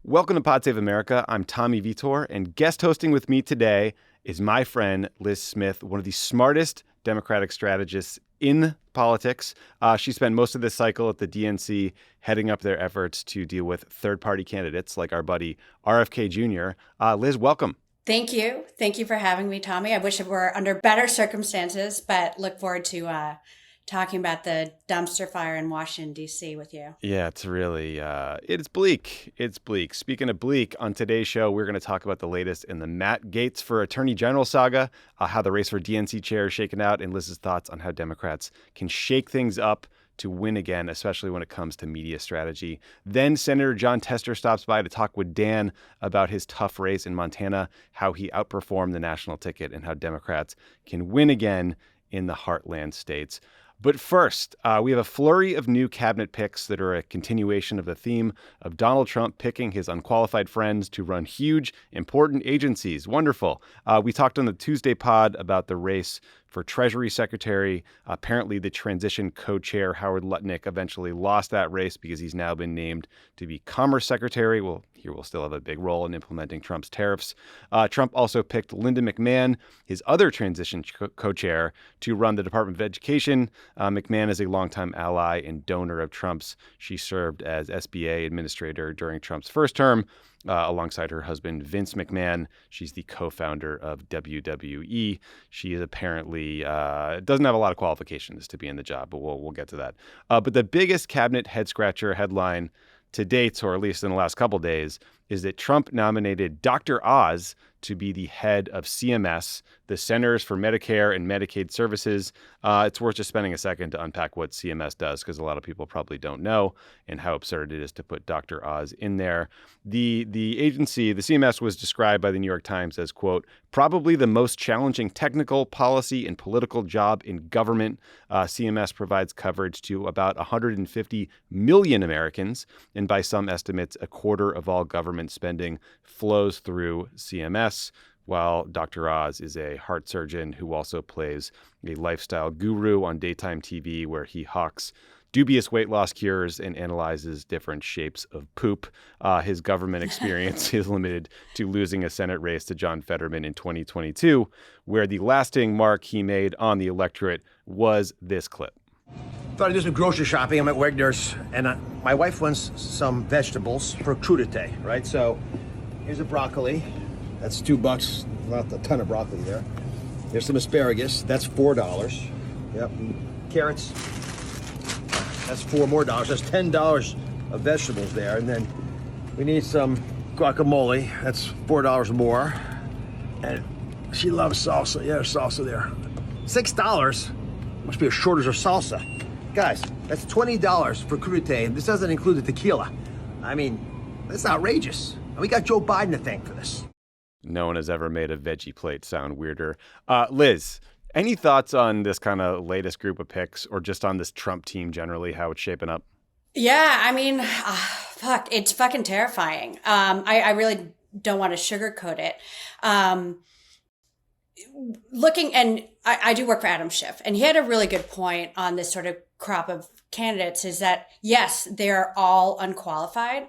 Welcome to Pod Save America. I'm Tommy Vitor, and guest hosting with me today is my friend Lis Smith, one of the smartest Democratic strategists in politics. She spent most of this cycle at the DNC heading up their efforts to deal with third-party candidates like our buddy RFK Jr. Lis, welcome. Thank you. Thank you for having me, Tommy. I wish it were under better circumstances, but look forward to talking about the dumpster fire in Washington, D.C. with you. Yeah, it's really, it's bleak. It's bleak. Speaking of bleak, on today's show, we're going to talk about the latest in the Matt Gaetz for Attorney General saga, how the race for DNC Chair is shaken out, and Liz's thoughts on how Democrats can shake things up to win again, especially when it comes to media strategy. Then Senator Jon Tester stops by to talk with Dan about his tough race in Montana, how he outperformed the national ticket, and how Democrats can win again in the heartland states. But first, we have a flurry of new cabinet picks that are a continuation of the theme of Donald Trump picking his unqualified friends to run huge, important agencies. Wonderful. We talked on the Tuesday pod about the race for Treasury Secretary. Apparently, the transition co-chair, Howard Lutnick, eventually lost that race because he's now been named to be Commerce Secretary. Well, he will still have a big role in implementing Trump's tariffs. Trump also picked Linda McMahon, his other transition co-chair, to run the Department of Education. McMahon is a longtime ally and donor of Trump's. She served as SBA administrator during Trump's first term, alongside her husband, Vince McMahon. She's the co-founder of WWE. She is apparently doesn't have a lot of qualifications to be in the job, but we'll get to that. But the biggest cabinet head-scratcher headline to date, or at least in the last couple days, is that Trump nominated Dr. Oz to be the head of CMS, the Centers for Medicare and Medicaid Services. It's worth just spending a second to unpack what CMS does, because a lot of people probably don't know, and how absurd it is to put Dr. Oz in there. The agency, the CMS, was described by the New York Times as, quote, probably the most challenging technical, policy, and political job in government. CMS provides coverage to about 150 million Americans, and by some estimates, a quarter of all government spending flows through CMS. While Dr. Oz is a heart surgeon who also plays a lifestyle guru on daytime TV, where he hawks dubious weight loss cures and analyzes different shapes of poop. His government experience is limited to losing a Senate race to John Fetterman in 2022, where the lasting mark he made on the electorate was this clip. Thought I'd do some grocery shopping. I'm at Wegner's, and my wife wants some vegetables for Crudite, right? So here's a broccoli. That's $2. Not a ton of broccoli there. There's some asparagus. That's $4. Yep. Carrots. That's $4 more. That's $10 of vegetables there. And then we need some guacamole. That's $4 more. And she loves salsa. Yeah, there's salsa there. $6. Must be a shortage of salsa. Guys, that's $20 for Crudite, and this doesn't include the tequila. I mean, that's outrageous. And we got Joe Biden to thank for this. No one has ever made a veggie plate sound weirder. Liz, any thoughts on this kind of latest group of picks, or just on this Trump team generally, how it's shaping up? Yeah, I mean, it's fucking terrifying. I really don't want to sugarcoat it. I do work for Adam Schiff, and he had a really good point on this sort of crop of candidates, is that, yes, they're all unqualified,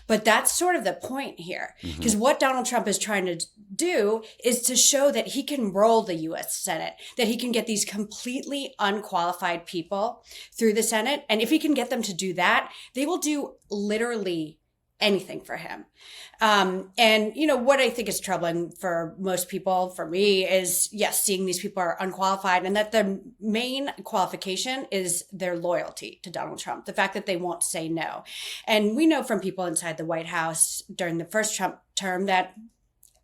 but that's sort of the point here. Because what Donald Trump is trying to do is to show that he can roll the U.S. Senate, that he can get these completely unqualified people through the Senate. And if he can get them to do that, they will do literally anything for him. And, you know, what I think is troubling for most people, for me, is, yes, seeing these people are unqualified, and that the main qualification is their loyalty to Donald Trump, the fact that they won't say no. And we know from people inside the White House during the first Trump term that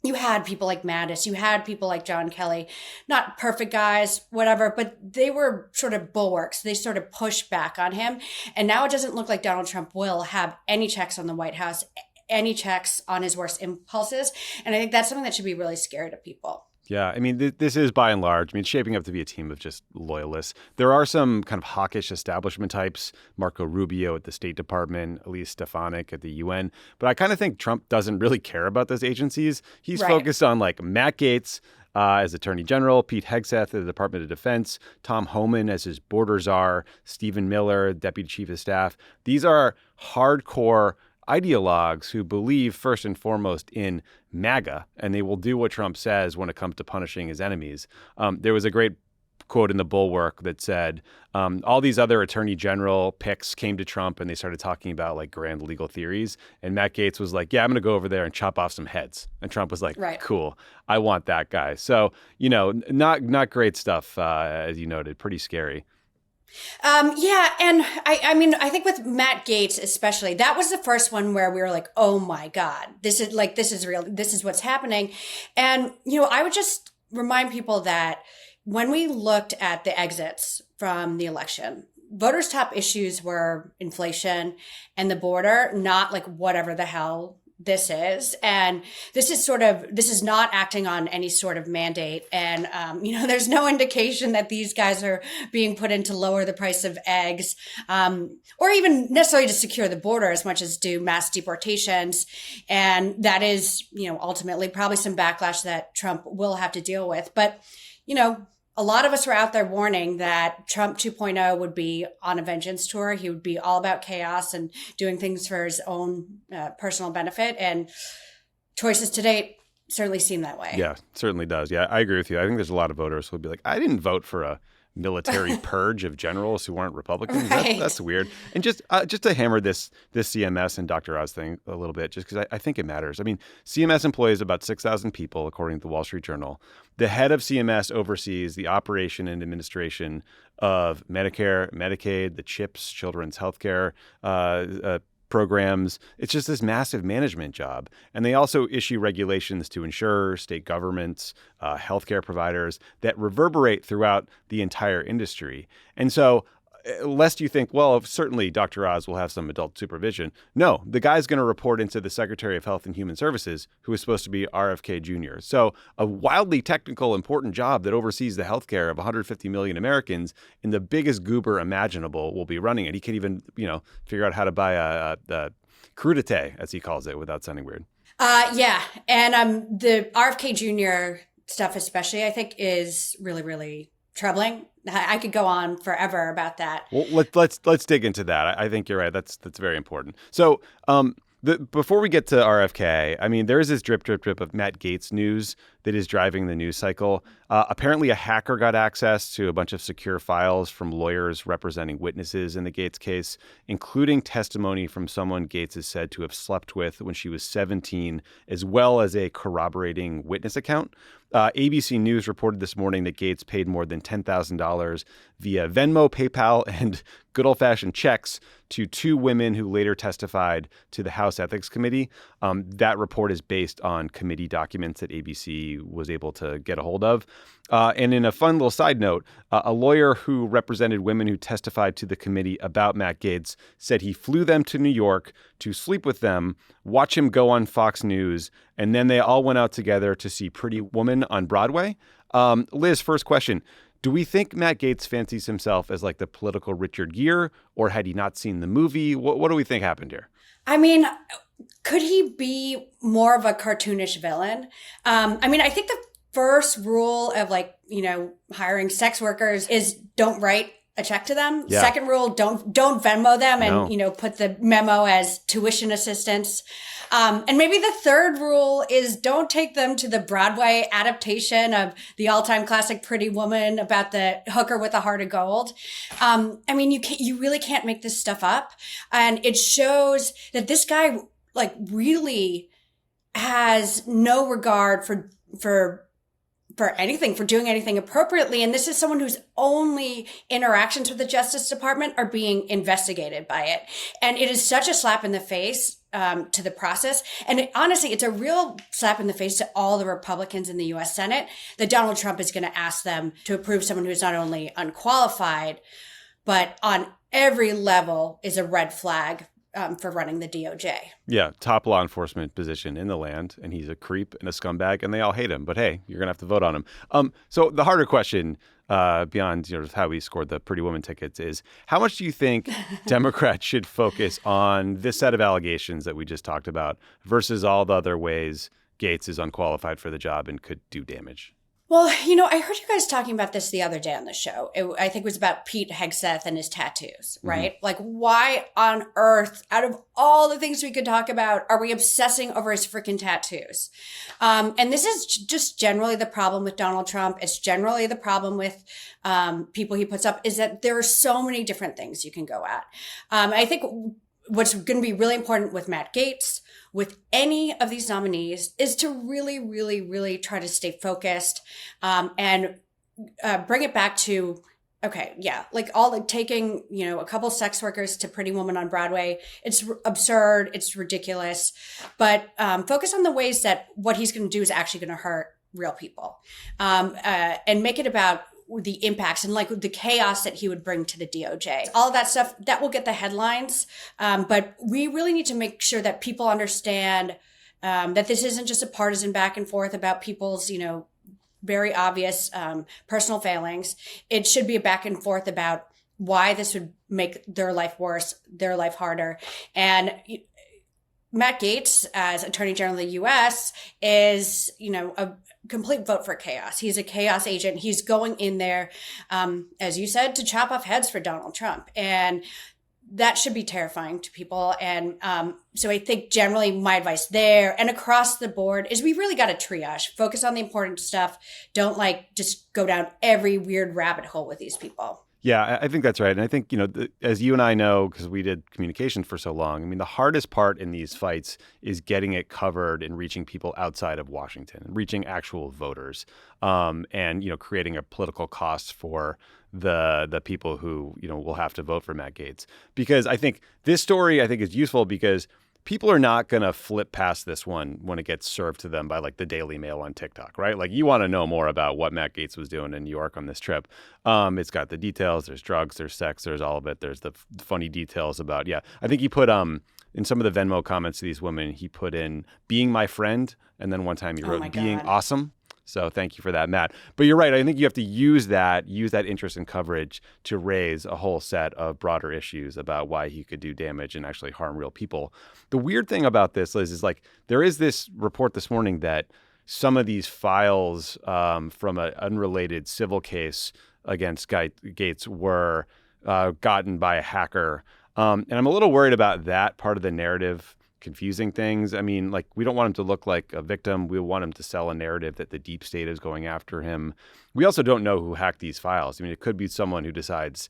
you had people like Mattis, you had people like John Kelly, not perfect guys, whatever, but they were sort of bulwarks. They sort of pushed back on him. And now it doesn't look like Donald Trump will have any checks on the White House, any checks on his worst impulses. And I think that's something that should be really scary to people. Yeah, I mean, this is by and large, shaping up to be a team of just loyalists. There are some kind of hawkish establishment types, Marco Rubio at the State Department, Elise Stefanik at the UN. But I kind of think Trump doesn't really care about those agencies. He's focused on like Matt Gaetz as Attorney General, Pete Hegseth at the Department of Defense, Tom Homan as his border czar, Stephen Miller, Deputy Chief of Staff. These are hardcore ideologues who believe first and foremost in MAGA, and they will do what Trump says when it comes to punishing his enemies. There was a great quote in the Bulwark that said, all these other attorney general picks came to Trump and they started talking about like grand legal theories. And Matt Gaetz was like, yeah, I'm going to go over there and chop off some heads. And Trump was like, right, cool, I want that guy. So, not great stuff, as you noted, pretty scary. Yeah. And I mean, I think with Matt Gaetz, especially, that was the first one where we were like, oh my God, this is real. This is what's happening. And, I would just remind people that when we looked at the exits from the election, voters' top issues were inflation and the border, not like whatever the hell this is. And this is not acting on any sort of mandate. And, there's no indication that these guys are being put in to lower the price of eggs, or even necessarily to secure the border as much as do mass deportations. And that is, ultimately probably some backlash that Trump will have to deal with. But, a lot of us were out there warning that Trump 2.0 would be on a vengeance tour. He would be all about chaos and doing things for his own personal benefit. And choices to date certainly seem that way. Yeah, certainly does. Yeah, I agree with you. I think there's a lot of voters who will be like, I didn't vote for a military purge of generals who aren't Republicans. Right. That's weird. And just to hammer this CMS and Dr. Oz thing a little bit, just because I think it matters. I mean, CMS employs about 6,000 people, according to the Wall Street Journal. The head of CMS oversees the operation and administration of Medicare, Medicaid, the CHIPS, Children's Healthcare programs. It's just this massive management job. And they also issue regulations to insurers, state governments, healthcare providers that reverberate throughout the entire industry. And so lest you think, well, certainly Dr. Oz will have some adult supervision. No, the guy's going to report into the Secretary of Health and Human Services, who is supposed to be RFK Jr. So a wildly technical, important job that oversees the healthcare of 150 million Americans in the biggest goober imaginable will be running it. He can even, figure out how to buy a Crudite, as he calls it, without sounding weird. Yeah. And the RFK Jr. stuff especially, I think, is really, really troubling. I could go on forever about that. Well, let's dig into that. I think you're right. That's very important. So before we get to RFK, I mean, there is this drip of Matt Gaetz news that is driving the news cycle. Apparently, a hacker got access to a bunch of secure files from lawyers representing witnesses in the Gaetz case, including testimony from someone Gaetz is said to have slept with when she was 17, as well as a corroborating witness account. ABC News reported this morning that Gaetz paid more than $10,000 via Venmo, PayPal, and good old-fashioned checks to two women who later testified to the House Ethics Committee. That report is based on committee documents that ABC was able to get a hold of. And in a fun little side note, a lawyer who represented women who testified to the committee about Matt Gaetz said he flew them to New York to sleep with them, watch him go on Fox News, and then they all went out together to see Pretty Woman on Broadway. Liz, first question. Do we think Matt Gaetz fancies himself as like the political Richard Gere, or had he not seen the movie? What do we think happened here? I mean, could he be more of a cartoonish villain? I think the first rule of hiring sex workers is don't write a check to them. Yeah. Second rule, don't Venmo them and, put the memo as tuition assistance. And maybe the third rule is don't take them to the Broadway adaptation of the all-time classic Pretty Woman about the hooker with a heart of gold. You really can't make this stuff up. And it shows that this guy really has no regard for anything, for doing anything appropriately. And this is someone whose only interactions with the Justice Department are being investigated by it. And it is such a slap in the face to the process. And honestly, it's a real slap in the face to all the Republicans in the U.S. Senate that Donald Trump is going to ask them to approve someone who is not only unqualified, but on every level is a red flag for running the DOJ. Yeah, top law enforcement position in the land, and he's a creep and a scumbag, and they all hate him. But hey, you're gonna have to vote on him. So the harder question, beyond how he scored the Pretty Woman tickets, is how much do you think Democrats should focus on this set of allegations that we just talked about versus all the other ways Gaetz is unqualified for the job and could do damage? Well, I heard you guys talking about this the other day on the show. I think it was about Pete Hegseth and his tattoos, right? Mm-hmm. Like, why on earth, out of all the things we could talk about, are we obsessing over his freaking tattoos? And this is just generally the problem with Donald Trump. It's generally the problem with people he puts up, is that there are so many different things you can go at. I think what's going to be really important with Matt Gaetz, with any of these nominees, is to really, really, really try to stay focused and bring it back to, okay, yeah, like taking, a couple sex workers to Pretty Woman on Broadway. It's absurd. It's ridiculous. But focus on the ways that what he's going to do is actually going to hurt real people, and make it about the impacts and like the chaos that he would bring to the DOJ. All of that stuff, that will get the headlines. But we really need to make sure that people understand that this isn't just a partisan back and forth about people's, very obvious personal failings. It should be a back and forth about why this would make their life worse, their life harder. And Matt Gaetz, as Attorney General of the U.S., is, a complete vote for chaos. He's a chaos agent. He's going in there, as you said, to chop off heads for Donald Trump. And that should be terrifying to people. And so I think generally my advice there and across the board is we really got to triage, focus on the important stuff. Don't just go down every weird rabbit hole with these people. Yeah, I think that's right. And I think, as you and I know, because we did communications for so long, the hardest part in these fights is getting it covered and reaching people outside of Washington, reaching actual voters, and, creating a political cost for the people who, will have to vote for Matt Gaetz. Because I think this story, is useful because people are not going to flip past this one when it gets served to them by the Daily Mail on TikTok, right? You want to know more about what Matt Gaetz was doing in New York on this trip. It's got the details. There's drugs, there's sex, there's all of it. There's the funny details about, I think he put, in some of the Venmo comments to these women, he put in being my friend. And then one time he wrote being awesome. So thank you for that, Matt. But you're right. I think you have to use that interest and coverage to raise a whole set of broader issues about why he could do damage and actually harm real people. The weird thing about this, Liz, is there is this report this morning that some of these files from an unrelated civil case against Gaetz were gotten by a hacker. And I'm a little worried about that part of the narrative confusing things. We don't want him to look like a victim. We want him to sell a narrative that the deep state is going after him. We also don't know who hacked these files. It could be someone who decides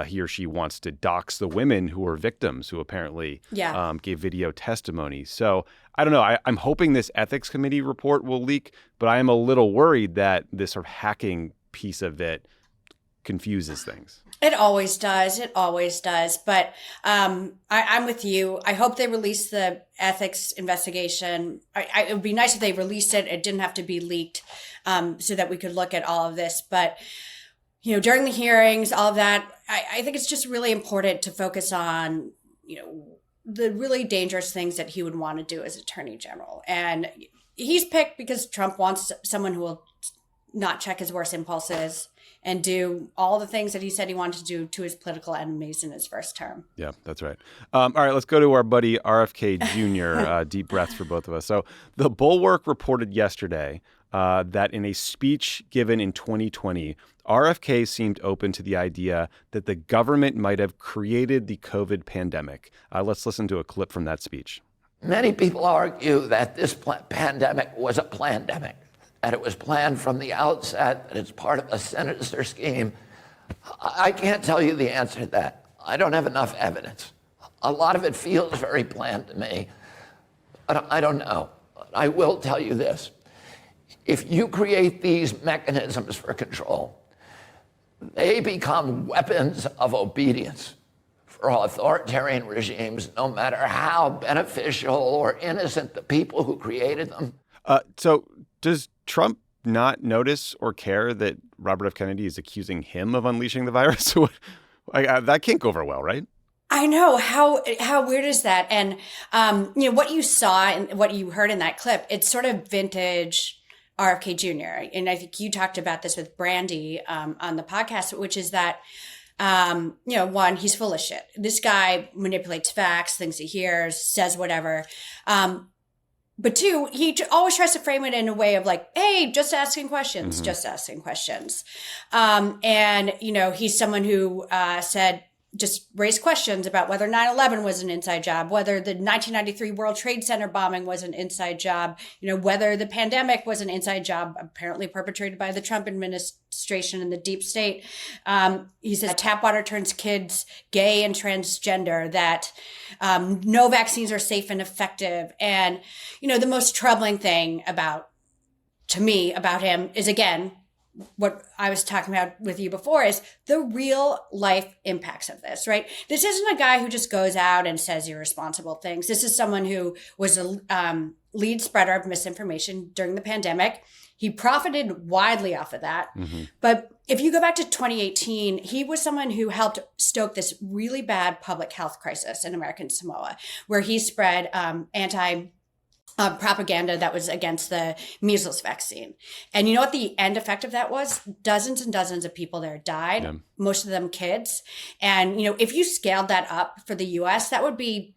he or she wants to dox the women who are victims, who apparently gave video testimony. So I don't know. I'm hoping this ethics committee report will leak, but I am a little worried that this sort of hacking piece of it confuses things. It always does. It always does. But I'm with you. I hope they release the ethics investigation. It would be nice if they released it. It didn't have to be leaked so that we could look at all of this. But, during the hearings, all of that, I think it's just really important to focus on, the really dangerous things that he would want to do as Attorney General. And he's picked because Trump wants someone who will not check his worst impulses and do all the things that he said he wanted to do to his political enemies in his first term. Yeah, that's right. All right, let's go to our buddy RFK Jr. Deep breaths for both of us. So the Bulwark reported yesterday that in a speech given in 2020, RFK seemed open to the idea that the government might have created the COVID pandemic. Let's listen to a clip from that speech. Many people argue that this pandemic was a plandemic, that it was planned from the outset, that it's part of a sinister scheme. I can't tell you the answer to that. I don't have enough evidence. A lot of it feels very planned to me, but I don't know. I will tell you this. If you create these mechanisms for control, they become weapons of obedience for authoritarian regimes, no matter how beneficial or innocent the people who created them. So does Trump not notice or care that Robert F. Kennedy is accusing him of unleashing the virus? That can't go over well, right? I know. How weird is that? And, what you saw and what you heard in that clip, it's sort of vintage RFK Jr. And I think you talked about this with Brandy on the podcast, which is that, one, he's full of shit. This guy manipulates facts, things he hears, says whatever. But two, he always tries to frame it in a way of like, hey, just asking questions, just asking questions. And, he's someone who said, just raised questions about whether 9/11 was an inside job, whether the 1993 World Trade Center bombing was an inside job, whether the pandemic was an inside job, apparently perpetrated by the Trump administration and the deep state. He says tap water turns kids gay and transgender, that no vaccines are safe and effective. And, the most troubling thing to me about him is, again, what I was talking about with you before, is the real life impacts of this, right? This isn't a guy who just goes out and says irresponsible things. This is someone who was a lead spreader of misinformation during the pandemic. He profited widely off of that. But if you go back to 2018, he was someone who helped stoke this really bad public health crisis in American Samoa, where he spread propaganda that was against the measles vaccine. And you know what the end effect of that was? Dozens and dozens of people there died, most of them kids. And, if you scaled that up for the US, that would be,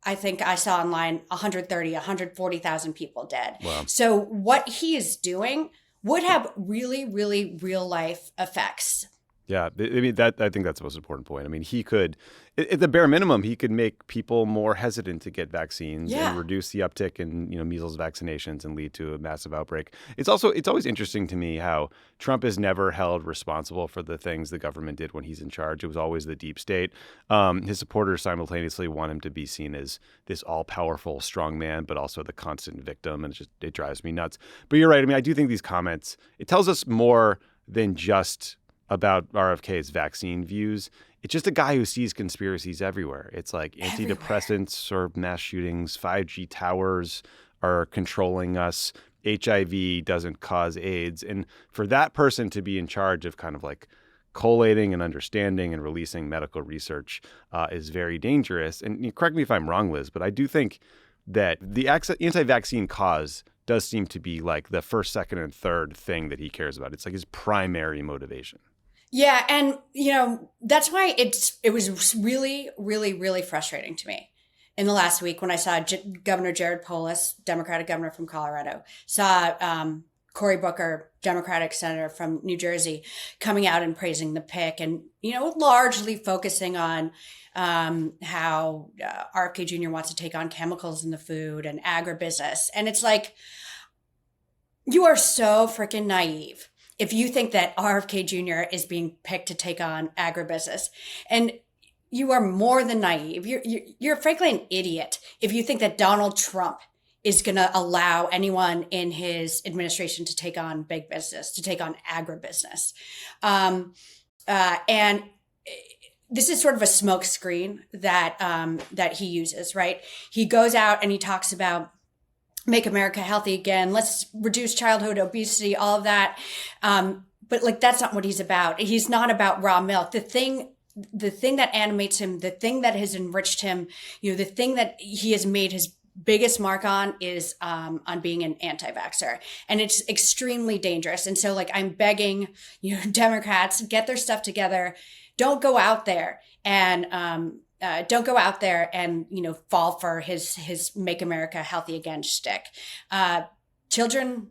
I think I saw online 140,000 people dead. Wow. So what he is doing would have really, really real life effects. Yeah, I think that's the most important point. I mean, he could, at the bare minimum, he could make people more hesitant to get vaccines and reduce the uptick in, measles vaccinations and lead to a massive outbreak. It's always interesting to me how Trump is never held responsible for the things the government did when he's in charge. It was always the deep state. His supporters simultaneously want him to be seen as this all-powerful strong man, but also the constant victim, and it drives me nuts. But you're right. I mean, I do think these comments, it tells us more than just about RFK's vaccine views. It's just a guy who sees conspiracies everywhere. It's like antidepressants or mass shootings, 5G towers are controlling us, HIV doesn't cause AIDS. And for that person to be in charge of kind of like collating and understanding and releasing medical research is very dangerous. And correct me if I'm wrong, Liz, but I do think that the anti-vaccine cause does seem to be like the first, second, and third thing that he cares about. It's like his primary motivation. Yeah. And, that's why it was really, really, really frustrating to me in the last week when I saw Governor Jared Polis, Democratic governor from Colorado, saw Cory Booker, Democratic senator from New Jersey, coming out and praising the pick and, largely focusing on how RFK Jr. wants to take on chemicals in the food and agribusiness. And it's like, you are so freaking naive if you think that RFK Jr. is being picked to take on agribusiness. And you are more than naive. You're frankly an idiot if you think that Donald Trump is going to allow anyone in his administration to take on big business, to take on agribusiness. And this is sort of a smoke screen that he uses, right? He goes out and he talks about make America healthy again. Let's reduce childhood obesity, all of that. But like, that's not what he's about. He's not about raw milk. The thing that animates him, the thing that has enriched him, the thing that he has made his biggest mark on is on being an anti-vaxxer. And it's extremely dangerous. And so like, I'm begging, Democrats, get their stuff together. Don't go out there and, fall for his Make America Healthy Again shtick. Children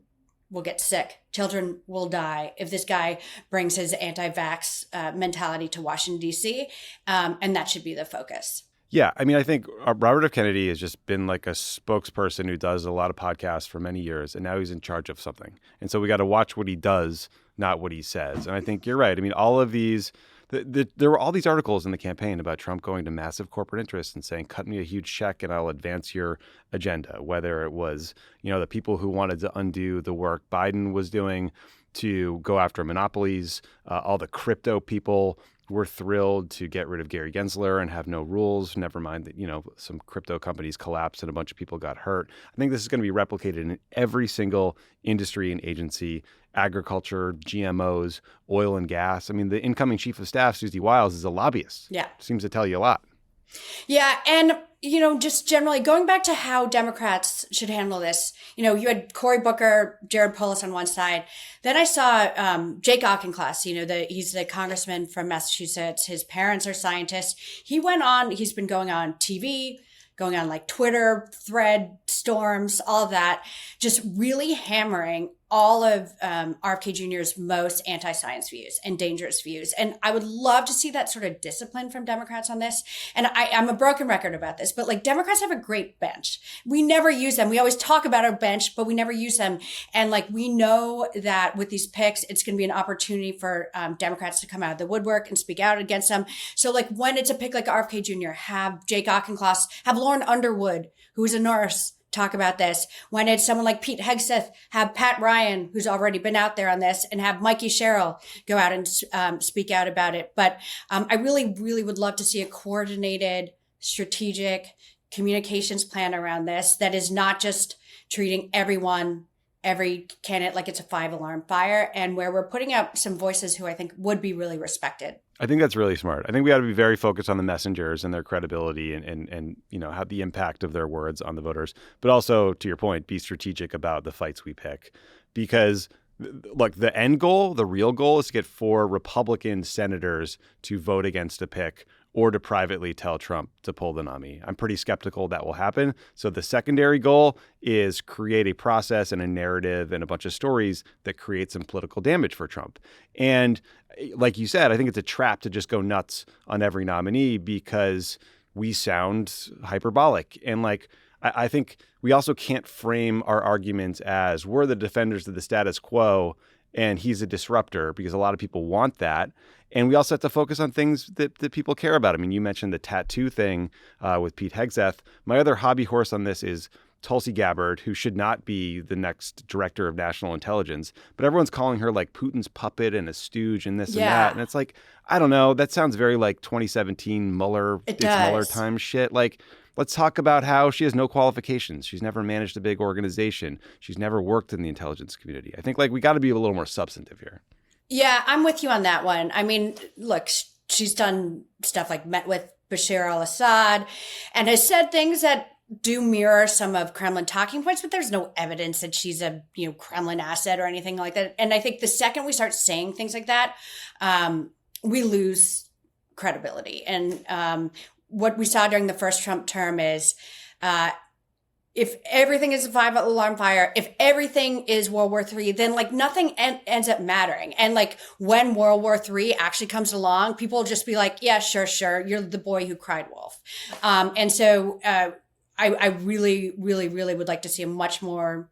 will get sick. Children will die if this guy brings his anti-vax mentality to Washington, D.C., and that should be the focus. Yeah, I mean, I think Robert F. Kennedy has just been like a spokesperson who does a lot of podcasts for many years, and now he's in charge of something. And so we got to watch what he does, not what he says. And I think you're right. I mean, all of these... There were all these articles in the campaign about Trump going to massive corporate interests and saying, cut me a huge check and I'll advance your agenda, whether it was, the people who wanted to undo the work Biden was doing to go after monopolies, all the crypto people were thrilled to get rid of Gary Gensler and have no rules. Never mind that, some crypto companies collapsed and a bunch of people got hurt. I think this is going to be replicated in every single industry and agency, agriculture, GMOs, oil and gas. I mean, the incoming chief of staff, Susie Wiles, is a lobbyist. Yeah. Seems to tell you a lot. Yeah. And, just generally going back to how Democrats should handle this, you had Cory Booker, Jared Polis on one side. Then I saw Jake Auchincloss, he's the congressman from Massachusetts. His parents are scientists. He's been going on TV, going on like Twitter thread storms, all of that, just really hammering all of RFK Jr.'s most anti-science views and dangerous views. And I would love to see that sort of discipline from Democrats on this. And I'm a broken record about this, but like Democrats have a great bench. We never use them. We always talk about our bench, but we never use them. And like, we know that with these picks, it's going to be an opportunity for Democrats to come out of the woodwork and speak out against them. So like when it's a pick like RFK Jr., have Jake Auchincloss, have Lauren Underwood, who's a nurse, talk about this. When it's someone like Pete Hegseth, have Pat Ryan, who's already been out there on this, and have Mikey Sherrill go out and speak out about it. But I really, really would love to see a coordinated, strategic communications plan around this that is not just treating every candidate like it's a 5-alarm fire, and where we're putting out some voices who I think would be really respected. I think that's really smart. I think we got to be very focused on the messengers and their credibility and have the impact of their words on the voters. But also, to your point, be strategic about the fights we pick. Because like the end goal, the real goal is to get 4 Republican senators to vote against a pick or to privately tell Trump to pull the nominee. I'm pretty skeptical that will happen. So the secondary goal is create a process and a narrative and a bunch of stories that create some political damage for Trump. And like you said, I think it's a trap to just go nuts on every nominee because we sound hyperbolic. And like, I think we also can't frame our arguments as we're the defenders of the status quo and he's a disruptor, because a lot of people want that. And we also have to focus on things that people care about. I mean, you mentioned the tattoo thing with Pete Hegseth. My other hobby horse on this is Tulsi Gabbard, who should not be the next director of national intelligence, but everyone's calling her like Putin's puppet and a stooge and this and that. And it's like, I don't know, that sounds very like 2017 Mueller, it's Mueller time shit. Like, let's talk about how she has no qualifications. She's never managed a big organization. She's never worked in the intelligence community. I think like we got to be a little more substantive here. Yeah, I'm with you on that one. I mean, look, she's done stuff like met with Bashar al-Assad and has said things that do mirror some of Kremlin talking points, but there's no evidence that she's a Kremlin asset or anything like that. And I think the second we start saying things like that, we lose credibility. And what we saw during the first Trump term is if everything is a 5-alarm fire, if everything is World War III, then like nothing ends up mattering. And like when World War III actually comes along, people will just be like, yeah, sure. You're the boy who cried wolf. And so I really, really, really would like to see a much more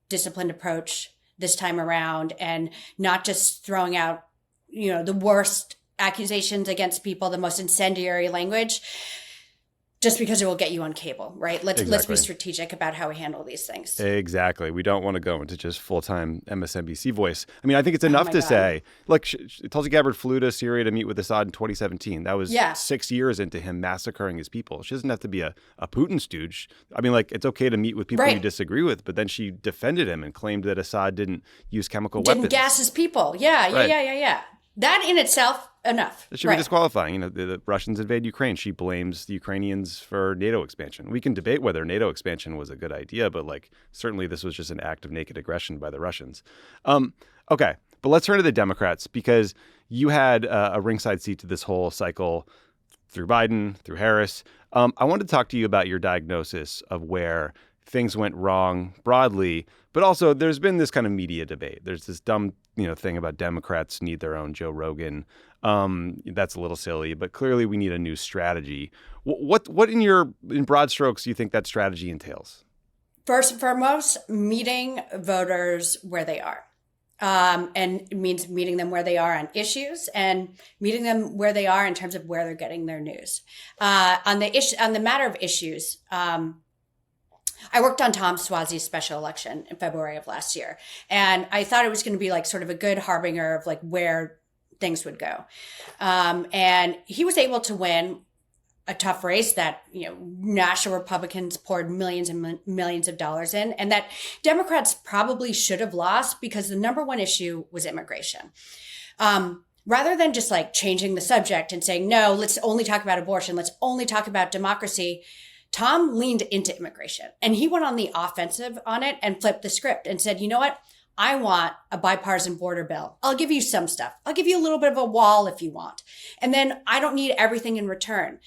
disciplined approach this time around, and not just throwing out, the worst accusations against people, the most incendiary language, just because it will get you on cable, right? Let's be strategic about how we handle these things. Exactly. We don't want to go into just full-time MSNBC voice. I mean, I think it's enough to say, look, Tulsi Gabbard flew to Syria to meet with Assad in 2017. That was 6 years into him massacring his people. She doesn't have to be a Putin stooge. I mean, like, it's okay to meet with people you disagree with, but then she defended him and claimed that Assad didn't use chemical weapons. Didn't gas his people. Yeah. That in itself, enough. It should be disqualifying. The Russians invade Ukraine. She blames the Ukrainians for NATO expansion. We can debate whether NATO expansion was a good idea, but like certainly this was just an act of naked aggression by the Russians. Okay, but let's turn to the Democrats, because you had a ringside seat to this whole cycle through Biden, through Harris. I wanted to talk to you about your diagnosis of where things went wrong broadly, but also there's been this kind of media debate. There's this dumb thing about Democrats need their own Joe Rogan. That's a little silly, but clearly we need a new strategy. What in broad strokes do you think that strategy entails? First and foremost, meeting voters where they are. And it means meeting them where they are on issues and meeting them where they are in terms of where they're getting their news. On the matter of issues, I worked on Tom Suozzi's special election in February of last year, and I thought it was going to be like sort of a good harbinger of like where things would go. And he was able to win a tough race that, national Republicans poured millions and millions of dollars in, and that Democrats probably should have lost because the number one issue was immigration. Rather than just like changing the subject and saying, no, let's only talk about abortion, let's only talk about democracy, Tom leaned into immigration, and he went on the offensive on it and flipped the script and said, you know what? I want a bipartisan border bill. I'll give you some stuff. I'll give you a little bit of a wall if you want. And then I don't need everything in return.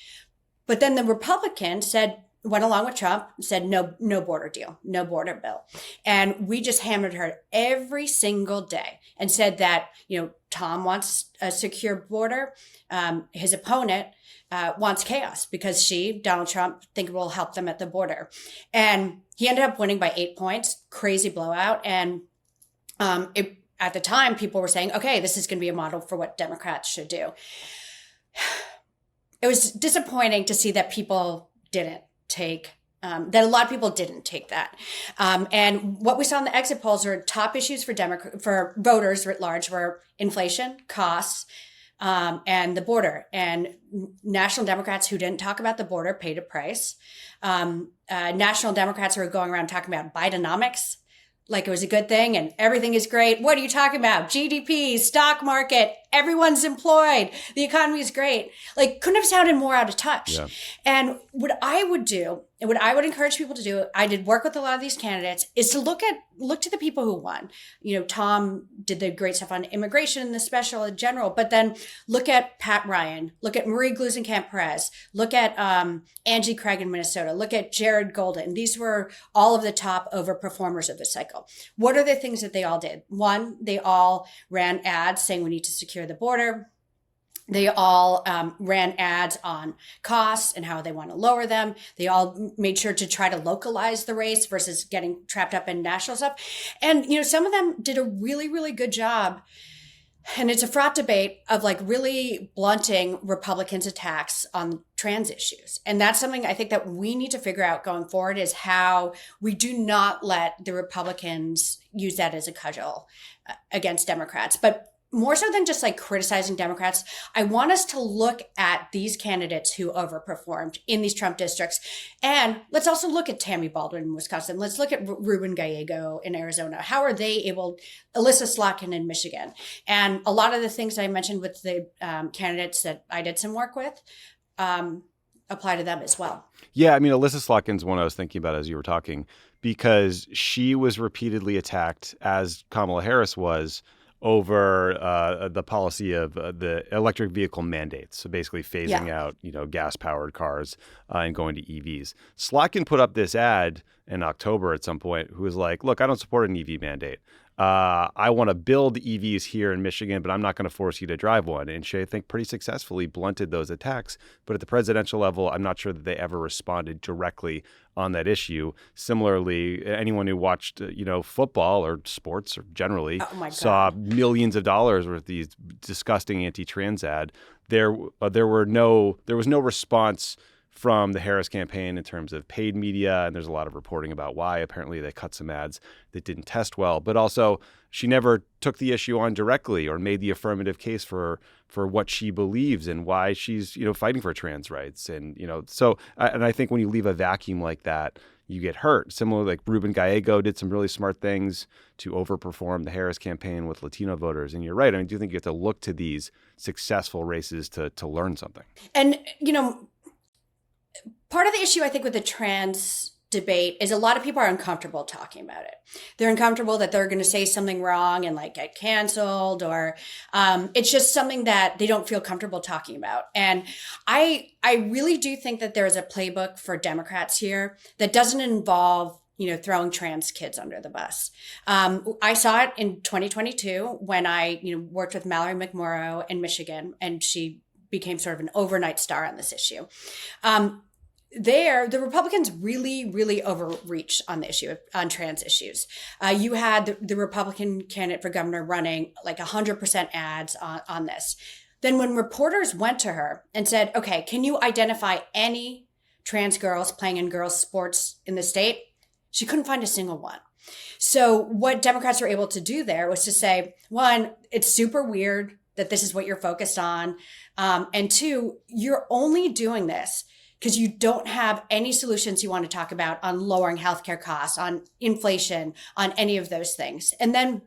But then the Republicans said, went along with Trump, said no border deal, no border bill. And we just hammered her every single day and said that, Tom wants a secure border. His opponent wants chaos because Donald Trump, think will help them at the border. And he ended up winning by 8 points, crazy blowout. And at the time, people were saying, okay, this is going to be a model for what Democrats should do. It was disappointing to see that people didn't take that a lot of people didn't take that. And what we saw in the exit polls are top issues for voters writ large were inflation, costs, and the border. And national Democrats who didn't talk about the border paid a price. National Democrats who were going around talking about Bidenomics, like it was a good thing and everything is great. What are you talking about? GDP, stock market, everyone's employed. The economy is great. Like, couldn't have sounded more out of touch. Yeah. And what I would do, and what I would encourage people to do, I did work with a lot of these candidates, is to look to the people who won. Tom did the great stuff on immigration and the special in general, but then look at Pat Ryan, look at Marie Gluesenkamp-Perez, look at Angie Craig in Minnesota, look at Jared Golden. These were all of the top overperformers of the cycle. What are the things that they all did? One, they all ran ads saying we need to secure the border. They all ran ads on costs and how they want to lower them. They all made sure to try to localize the race versus getting trapped up in national stuff. And, some of them did a really, really good job. And it's a fraught debate of really blunting Republicans' attacks on trans issues. And that's something I think that we need to figure out going forward, is how we do not let the Republicans use that as a cudgel against Democrats. But more so than just criticizing Democrats, I want us to look at these candidates who overperformed in these Trump districts. And let's also look at Tammy Baldwin in Wisconsin. Let's look at Ruben Gallego in Arizona. How are they able, Alyssa Slotkin in Michigan? And a lot of the things I mentioned with the candidates that I did some work with apply to them as well. Yeah, Alyssa Slotkin's one I was thinking about as you were talking, because she was repeatedly attacked, as Kamala Harris was, over the policy of the electric vehicle mandates. So basically phasing out, gas-powered cars and going to EVs. Slotkin put up this ad in October at some point who was like, look, I don't support an EV mandate. I want to build EVs here in Michigan, but I'm not going to force you to drive one. And she, I think, pretty successfully blunted those attacks. But at the presidential level, I'm not sure that they ever responded directly on that issue. Similarly, anyone who watched, football or sports or generally saw millions of dollars worth of these disgusting anti-trans ad. There was no response from the Harris campaign in terms of paid media, and there's a lot of reporting about why. Apparently they cut some ads that didn't test well, but also she never took the issue on directly or made the affirmative case for what she believes and why she's, fighting for trans rights. And, I think when you leave a vacuum like that, you get hurt. Similarly, like Ruben Gallego did some really smart things to overperform the Harris campaign with Latino voters. And you're right. I do think you have to look to these successful races to learn something. And, part of the issue, I think, with the trans debate is a lot of people are uncomfortable talking about it. They're uncomfortable that they're going to say something wrong and get canceled, or it's just something that they don't feel comfortable talking about. And I really do think that there is a playbook for Democrats here that doesn't involve throwing trans kids under the bus. I saw it in 2022 when I worked with Mallory McMorrow in Michigan, and she became sort of an overnight star on this issue. The Republicans really, really overreached on the issue on trans issues. You had the Republican candidate for governor running 100% ads on this. Then when reporters went to her and said, okay, can you identify any trans girls playing in girls' sports in the state? She couldn't find a single one. So what Democrats were able to do there was to say, one, it's super weird that this is what you're focused on. And two, you're only doing this because you don't have any solutions you want to talk about on lowering healthcare costs, on inflation, on any of those things. And then,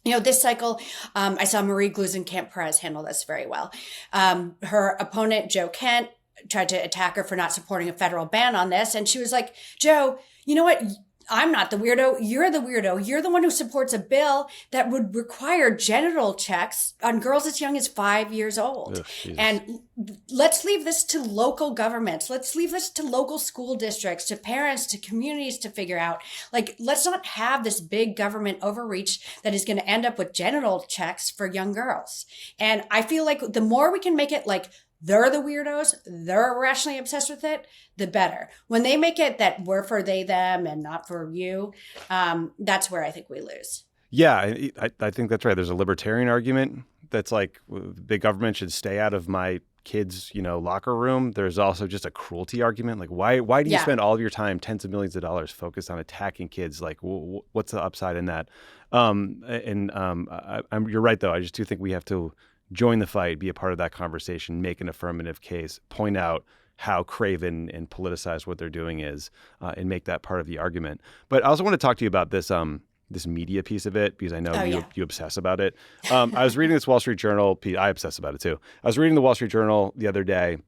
this cycle, I saw Marie Gluesenkamp-Perez handle this very well. Her opponent, Joe Kent, tried to attack her for not supporting a federal ban on this. And she was like, Joe, you know what? I'm not the weirdo. You're the weirdo. You're the one who supports a bill that would require genital checks on girls as young as 5 years old. Ugh, and let's leave this to local governments. Let's leave this to local school districts, to parents, to communities to figure out. Like, let's not have this big government overreach that is going to end up with genital checks for young girls. And I feel like the more we can make it like, they're the weirdos, they're irrationally obsessed with it, the better. When they make it that we're for they, them, and not for you, that's where I think we lose. Yeah, I think that's right. There's a libertarian argument that's like big government should stay out of my kids' locker room. There's also just a cruelty argument. Like, why do you spend all of your time, tens of millions of dollars, focused on attacking kids? Like, what's the upside in that? You're right, though. I just do think we have to join the fight, be a part of that conversation, make an affirmative case, point out how craven and politicized what they're doing is, and make that part of the argument. But I also want to talk to you about this this media piece of it, because I know you obsess about it. I was reading this Wall Street Journal piece. I obsess about it too. I was reading the Wall Street Journal the other day.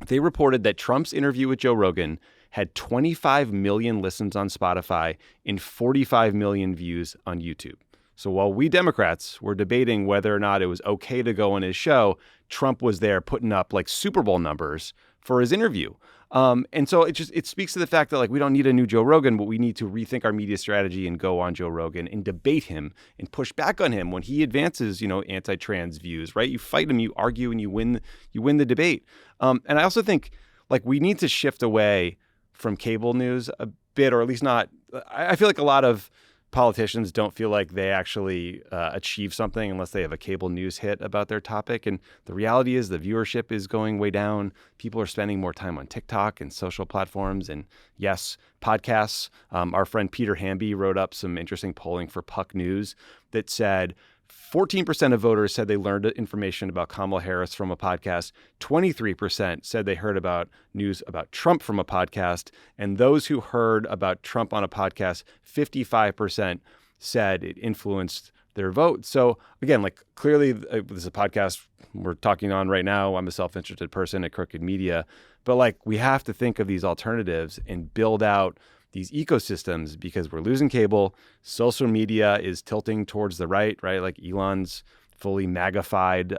They reported that Trump's interview with Joe Rogan had 25 million listens on Spotify and 45 million views on YouTube. So while we Democrats were debating whether or not it was okay to go on his show, Trump was there putting up like Super Bowl numbers for his interview. And so it speaks to the fact that like we don't need a new Joe Rogan, but we need to rethink our media strategy and go on Joe Rogan and debate him and push back on him when he advances, anti-trans views, right? You fight him, you argue, and you win the debate. And I also think like we need to shift away from cable news a bit, or at least not. I feel like a lot of politicians don't feel like they actually achieve something unless they have a cable news hit about their topic. And the reality is the viewership is going way down. People are spending more time on TikTok and social platforms and, yes, podcasts. Our friend Peter Hamby wrote up some interesting polling for Puck News that said 14% of voters said they learned information about Kamala Harris from a podcast. 23% said they heard about news about Trump from a podcast. And those who heard about Trump on a podcast, 55% said it influenced their vote. So again, like clearly this is a podcast we're talking on right now. I'm a self-interested person at Crooked Media, but like we have to think of these alternatives and build out these ecosystems because we're losing cable. Social media is tilting towards the right? Like Elon's fully magnified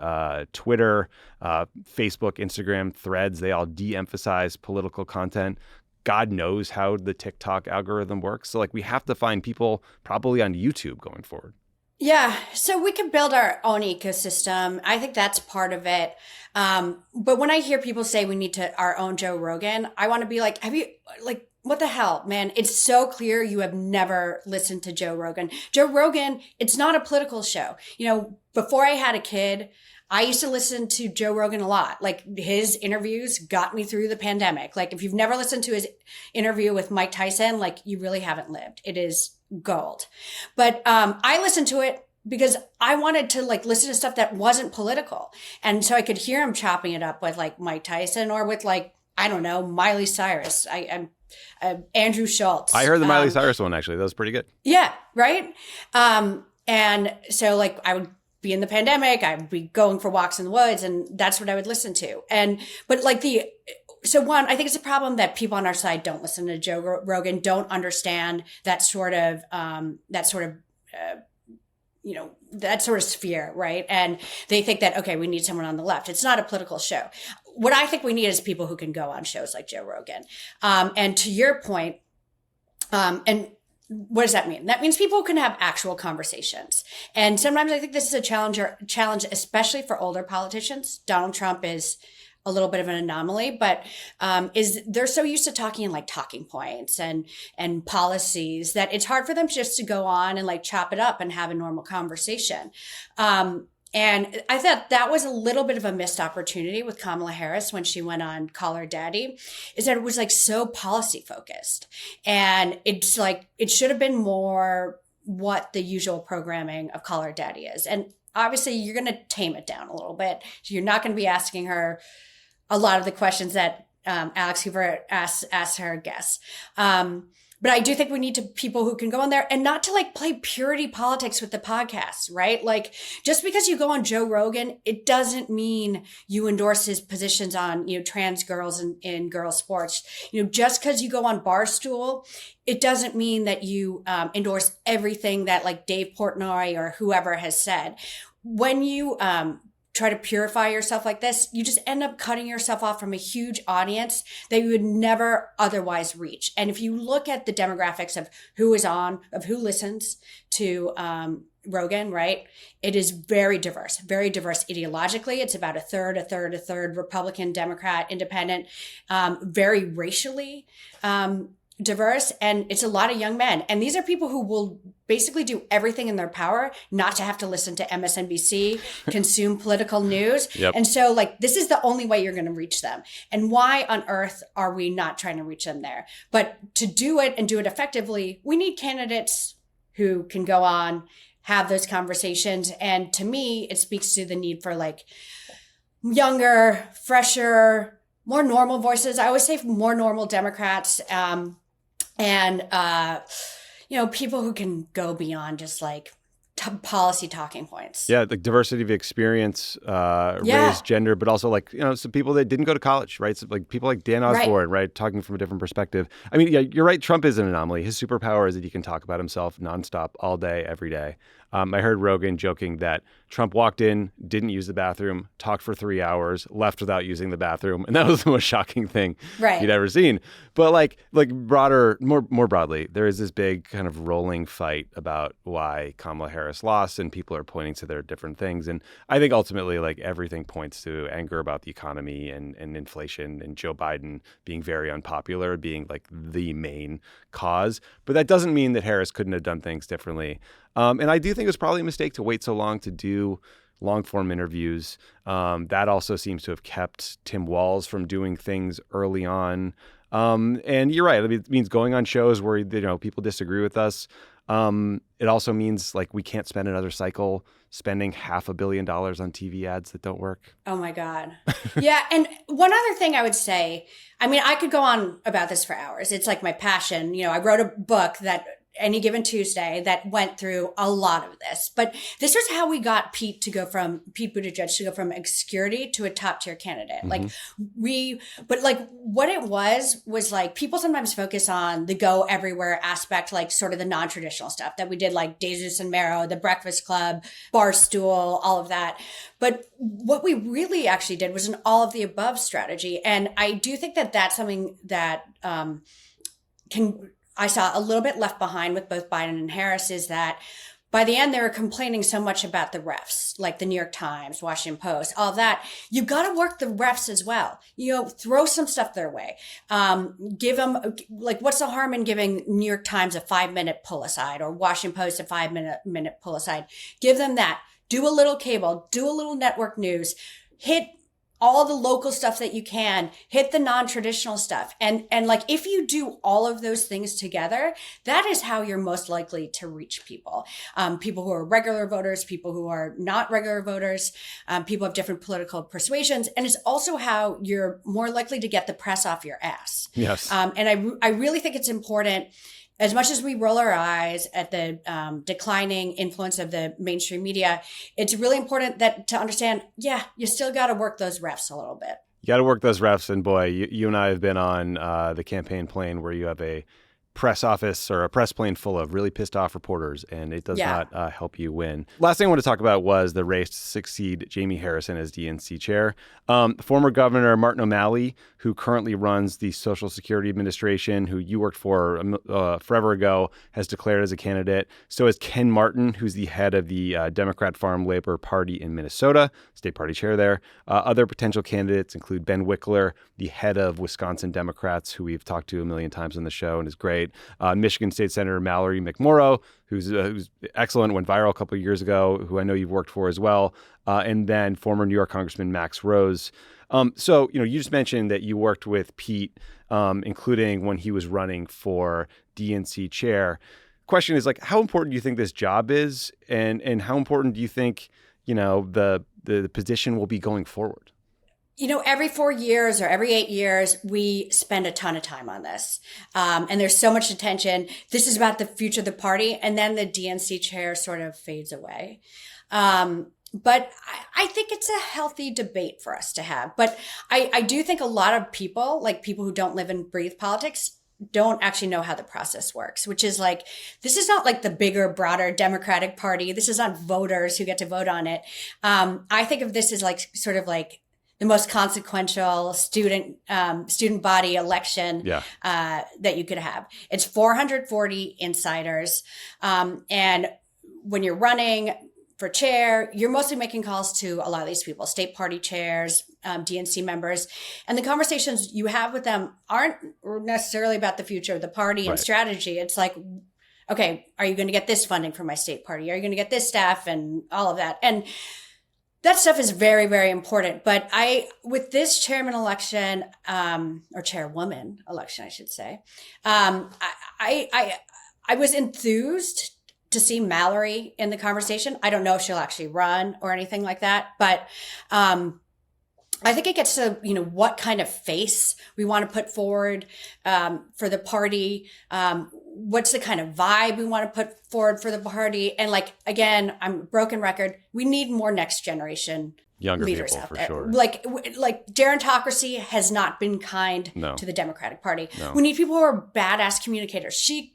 Twitter, Facebook, Instagram, Threads. They all de-emphasize political content. God knows how the TikTok algorithm works. So like we have to find people probably on YouTube going forward. Yeah, so we can build our own ecosystem. I think that's part of it. But when I hear people say we need our own Joe Rogan, I want to be like, what the hell, man? It's so clear you have never listened to Joe Rogan. Joe Rogan, it's not a political show. Before I had a kid, I used to listen to Joe Rogan a lot. Like his interviews got me through the pandemic. Like if you've never listened to his interview with Mike Tyson, like you really haven't lived. It is gold. But I listened to it because I wanted to like listen to stuff that wasn't political. And so I could hear him chopping it up with like Mike Tyson or with like, I don't know, Miley Cyrus. Andrew Schultz. I heard the Miley Cyrus one, actually. That was pretty good. Yeah, right? And so, like, I would be in the pandemic. I would be going for walks in the woods, and that's what I would listen to. But I think it's a problem that people on our side don't listen to Joe Rogan, don't understand that sort of sphere, right? And they think that, okay, we need someone on the left. It's not a political show. What I think we need is people who can go on shows like Joe Rogan. And to your point, and what does that mean? That means people can have actual conversations. And sometimes I think this is a challenge, especially for older politicians. Donald Trump is a little bit of an anomaly, but they're so used to talking in like talking points and policies that it's hard for them just to go on and like chop it up and have a normal conversation. And I thought that was a little bit of a missed opportunity with Kamala Harris when she went on Call Her Daddy, is that it was like so policy focused. And it's like, it should have been more what the usual programming of Call Her Daddy is. And obviously you're going to tame it down a little bit. So you're not going to be asking her a lot of the questions that Alex Hoover asks her guests. But I do think we need to people who can go on there and not to like play purity politics with the podcast, right? Like just because you go on Joe Rogan, it doesn't mean you endorse his positions on, trans girls in girls sports. Just because you go on Barstool, it doesn't mean that you endorse everything that like Dave Portnoy or whoever has said. When you try to purify yourself like this, you just end up cutting yourself off from a huge audience that you would never otherwise reach. And if you look at the demographics of who is on, of who listens to Rogan, right? It is very diverse ideologically. It's about a third, Republican, Democrat, Independent, very racially diverse. And it's a lot of young men. And these are people who will basically do everything in their power not to have to listen to MSNBC, consume political news. Yep. And so like, this is the only way you're going to reach them. And why on earth are we not trying to reach them there? But to do it and do it effectively, we need candidates who can go on, have those conversations. And to me, it speaks to the need for like younger, fresher, more normal voices. I always say more normal Democrats, people who can go beyond just like policy talking points. Yeah, like diversity of experience, race, gender, but also like, some people that didn't go to college, right? So like people like Dan Osborne, right? Talking from a different perspective. I mean, yeah, you're right. Trump is an anomaly. His superpower is that he can talk about himself nonstop all day, every day. I heard Rogan joking that Trump walked in, didn't use the bathroom, talked for 3 hours, left without using the bathroom. And that was the most shocking thing he'd ever seen. But like more broadly, there is this big kind of rolling fight about why Kamala Harris lost, and people are pointing to their different things. And I think ultimately, like everything points to anger about the economy and inflation and Joe Biden being very unpopular, being like the main cause. But that doesn't mean that Harris couldn't have done things differently. And I do think it was probably a mistake to wait so long to do long-form interviews. That also seems to have kept Tim Walz from doing things early on. And you're right. I mean, it means going on shows where people disagree with us. It also means like we can't spend another cycle spending $500 million on TV ads that don't work. Oh my God. Yeah. And one other thing I would say, I mean, I could go on about this for hours. It's like my passion. I wrote a book that Any Given Tuesday that went through a lot of this, but this was how we got Pete Buttigieg to go from obscurity to a top tier candidate. Mm-hmm. What it was like, people sometimes focus on the go everywhere aspect, like sort of the non-traditional stuff that we did, like Jesus and Mero, The Breakfast Club, Barstool, all of that. But what we really actually did was an all of the above strategy. And I do think that that's something that, I saw a little bit left behind with both Biden and Harris, is that by the end, they were complaining so much about the refs, like the New York Times, Washington Post, all of that. You got to work the refs as well. Throw some stuff their way. Give them, like, what's the harm in giving New York Times a 5-minute pull aside or Washington Post a 5-minute pull aside? Give them that. Do a little cable, do a little network news, hit all the local stuff that you can, hit the non-traditional stuff. And like, if you do all of those things together, that is how you're most likely to reach people. People who are regular voters, people who are not regular voters, people have different political persuasions. And it's also how you're more likely to get the press off your ass. Yes. And I really think it's important, as much as we roll our eyes at the declining influence of the mainstream media, it's really important to understand, you still got to work those refs a little bit. You got to work those refs. And boy, you and I have been on the campaign plane where you have a press office or a press plane full of really pissed off reporters, and it does not help you win. Last thing I want to talk about was the race to succeed Jamie Harrison as DNC chair. Former Governor Martin O'Malley, who currently runs the Social Security Administration, who you worked for forever ago, has declared as a candidate. So is Ken Martin, who's the head of the Democrat Farm Labor Party in Minnesota, state party chair there. Other potential candidates include Ben Wickler, the head of Wisconsin Democrats, who we've talked to a million times on the show and is great. Michigan State Senator Mallory McMorrow, who's excellent, went viral a couple of years ago, who I know you've worked for as well. And then former New York Congressman Max Rose. So, you just mentioned that you worked with Pete, including when he was running for DNC chair. Question is, like, how important do you think this job is? And how important do you think, the position will be going forward? Every 4 years or every 8 years, we spend a ton of time on this. And there's so much attention. This is about the future of the party. And then the DNC chair sort of fades away. But I think it's a healthy debate for us to have. But I do think a lot of people, like people who don't live and breathe politics, don't actually know how the process works, which is like, this is not like the bigger, broader Democratic Party. This is not voters who get to vote on it. I think of this as like sort of like the most consequential student body election that you could have. It's 440 insiders. And when you're running for chair, you're mostly making calls to a lot of these people, state party chairs, DNC members. And the conversations you have with them aren't necessarily about the future of the party and strategy. It's like, okay, are you going to get this funding from my state party? Are you going to get this staff and all of that? And that stuff is very, very important. But with this chairman election, or chairwoman election, I should say, I was enthused to see Mallory in the conversation. I don't know if she'll actually run or anything like that, but I think it gets to, what kind of face we want to put forward for the party. What's the kind of vibe we want to put forward for the party? And like, again, I'm a broken record. We need more next generation younger leaders people out for there. sure. Like gerontocracy has not been kind to the Democratic Party. No. We need people who are badass communicators. She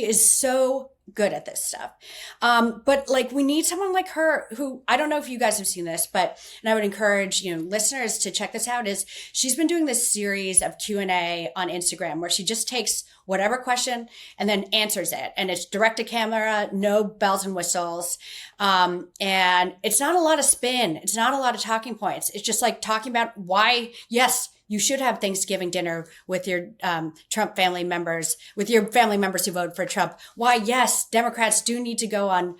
is so good at this stuff. But like, we need someone like her who, I don't know if you guys have seen this, and I would encourage, listeners to check this out, is she's been doing this series of Q&A on Instagram where she just takes whatever question and then answers it. And it's direct to camera, no bells and whistles. And it's not a lot of spin. It's not a lot of talking points. It's just like talking about why, yes, you should have Thanksgiving dinner with your Trump family members, with your family members who vote for Trump. Why, yes, Democrats do need to go on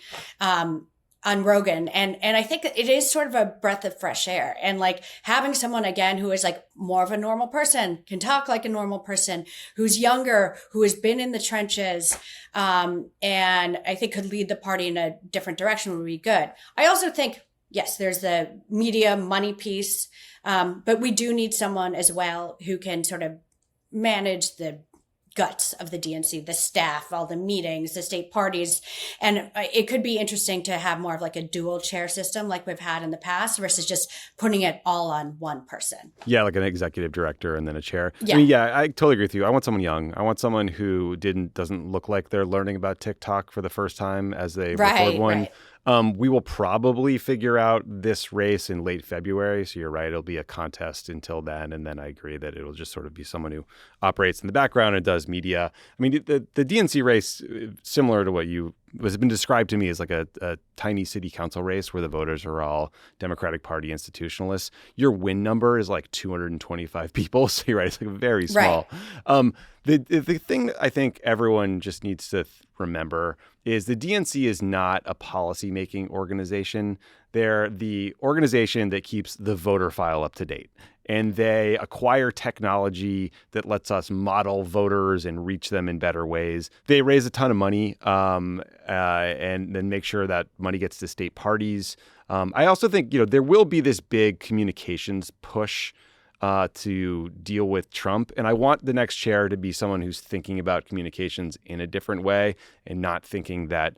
Rogan. And I think it is sort of a breath of fresh air. And like having someone, again, who is like more of a normal person, can talk like a normal person, who's younger, who has been in the trenches, and I think could lead the party in a different direction would be good. I also think, yes, there's the media money piece. But we do need someone as well who can sort of manage the guts of the DNC, the staff, all the meetings, the state parties. And it could be interesting to have more of like a dual chair system like we've had in the past versus just putting it all on one person. Yeah, like an executive director and then a chair. Yeah. I mean, yeah, I totally agree with you. I want someone young. I want someone who doesn't look like they're learning about TikTok for the first time as they record one. Right. We will probably figure out this race in late February. So you're right. It'll be a contest until then. And then I agree that it'll just sort of be someone who operates in the background and does media. I mean, the DNC race, similar to what has been described to me as like a tiny city council race where the voters are all Democratic Party institutionalists. Your win number is like 225 people. So you're right. It's like very small. Right. The thing I think everyone just needs to remember is the DNC is not a policy-making organization. They're the organization that keeps the voter file up to date. And they acquire technology that lets us model voters and reach them in better ways. They raise a ton of money and then make sure that money gets to state parties. I also think, there will be this big communications push to deal with Trump. And I want the next chair to be someone who's thinking about communications in a different way and not thinking that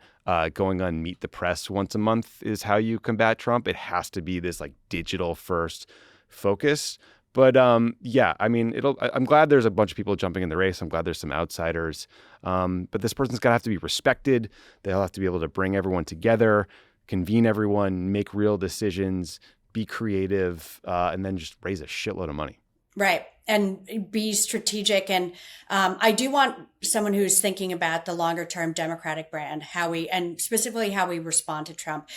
going on Meet the Press once a month is how you combat Trump. It has to be this like digital first focus. But yeah, I mean, I'm glad there's a bunch of people jumping in the race. I'm glad there's some outsiders. But this person's got to have to be respected. They'll have to be able to bring everyone together, convene everyone, make real decisions, be creative, and then just raise a shitload of money. Right. And be strategic. And I do want someone who's thinking about the longer term Democratic brand, and specifically how we respond to Trump.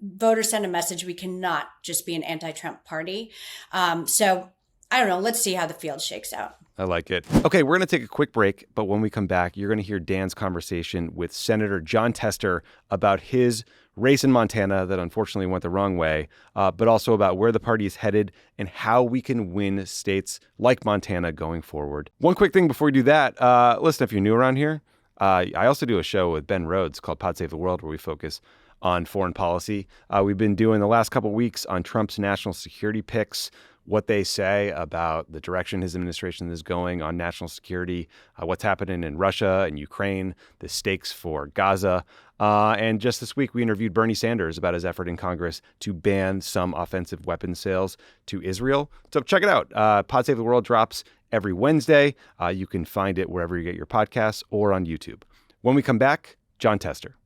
Voters send a message. We cannot just be an anti-Trump party. So I don't know. Let's see how the field shakes out. I like it. Okay, we're going to take a quick break, but when we come back, you're going to hear Dan's conversation with Senator Jon Tester about his race in Montana that unfortunately went the wrong way, but also about where the party is headed and how we can win states like Montana going forward. One quick thing before we do that, listen, if you're new around here, I also do a show with Ben Rhodes called Pod Save the World where we focus on foreign policy. We've been doing the last couple of weeks on Trump's national security picks, what they say about the direction his administration is going on national security, what's happening in Russia and Ukraine, the stakes for Gaza. And just this week, we interviewed Bernie Sanders about his effort in Congress to ban some offensive weapons sales to Israel. So check it out. Pod Save the World drops every Wednesday. You can find it wherever you get your podcasts or on YouTube. When we come back, Jon Tester.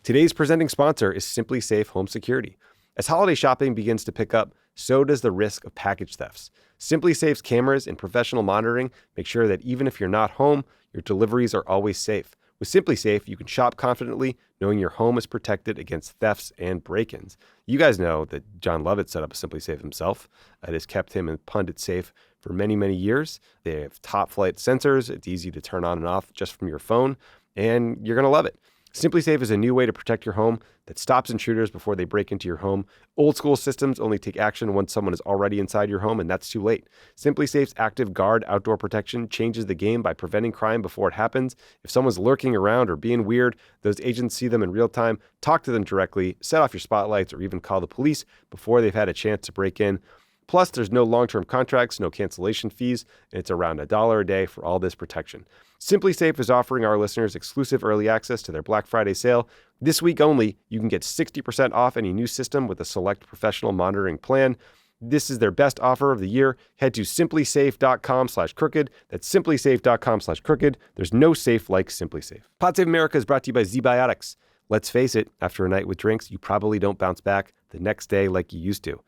Today's presenting sponsor is Simply Safe Home Security. As holiday shopping begins to pick up, so does the risk of package thefts. Simply Safe's cameras and professional monitoring make sure that even if you're not home, your deliveries are always safe. With Simply Safe, you can shop confidently, knowing your home is protected against thefts and break-ins. You guys know that John Lovett set up a Simply Safe himself. It has kept him and Pundit safe for many, many years. They have top-flight sensors. It's easy to turn on and off just from your phone, and you're going to love it. Simply Safe is a new way to protect your home that stops intruders before they break into your home. Old school systems only take action once someone is already inside your home, and that's too late. Simply Safe's Active Guard outdoor protection changes the game by preventing crime before it happens. If someone's lurking around or being weird, those agents see them in real time, talk to them directly, set off your spotlights, or even call the police before they've had a chance to break in. Plus, there's no long-term contracts, no cancellation fees, and it's around $1 a day for all this protection. Simply Safe is offering our listeners exclusive early access to their Black Friday sale. This week only, you can get 60% off any new system with a select professional monitoring plan. This is their best offer of the year. Head to simplysafe.com/crooked. That's simplysafe.com/crooked. There's no safe like Simply Safe. Pod Save America is brought to you by ZBiotics. Let's face it, after a night with drinks, you probably don't bounce back the next day like you used to.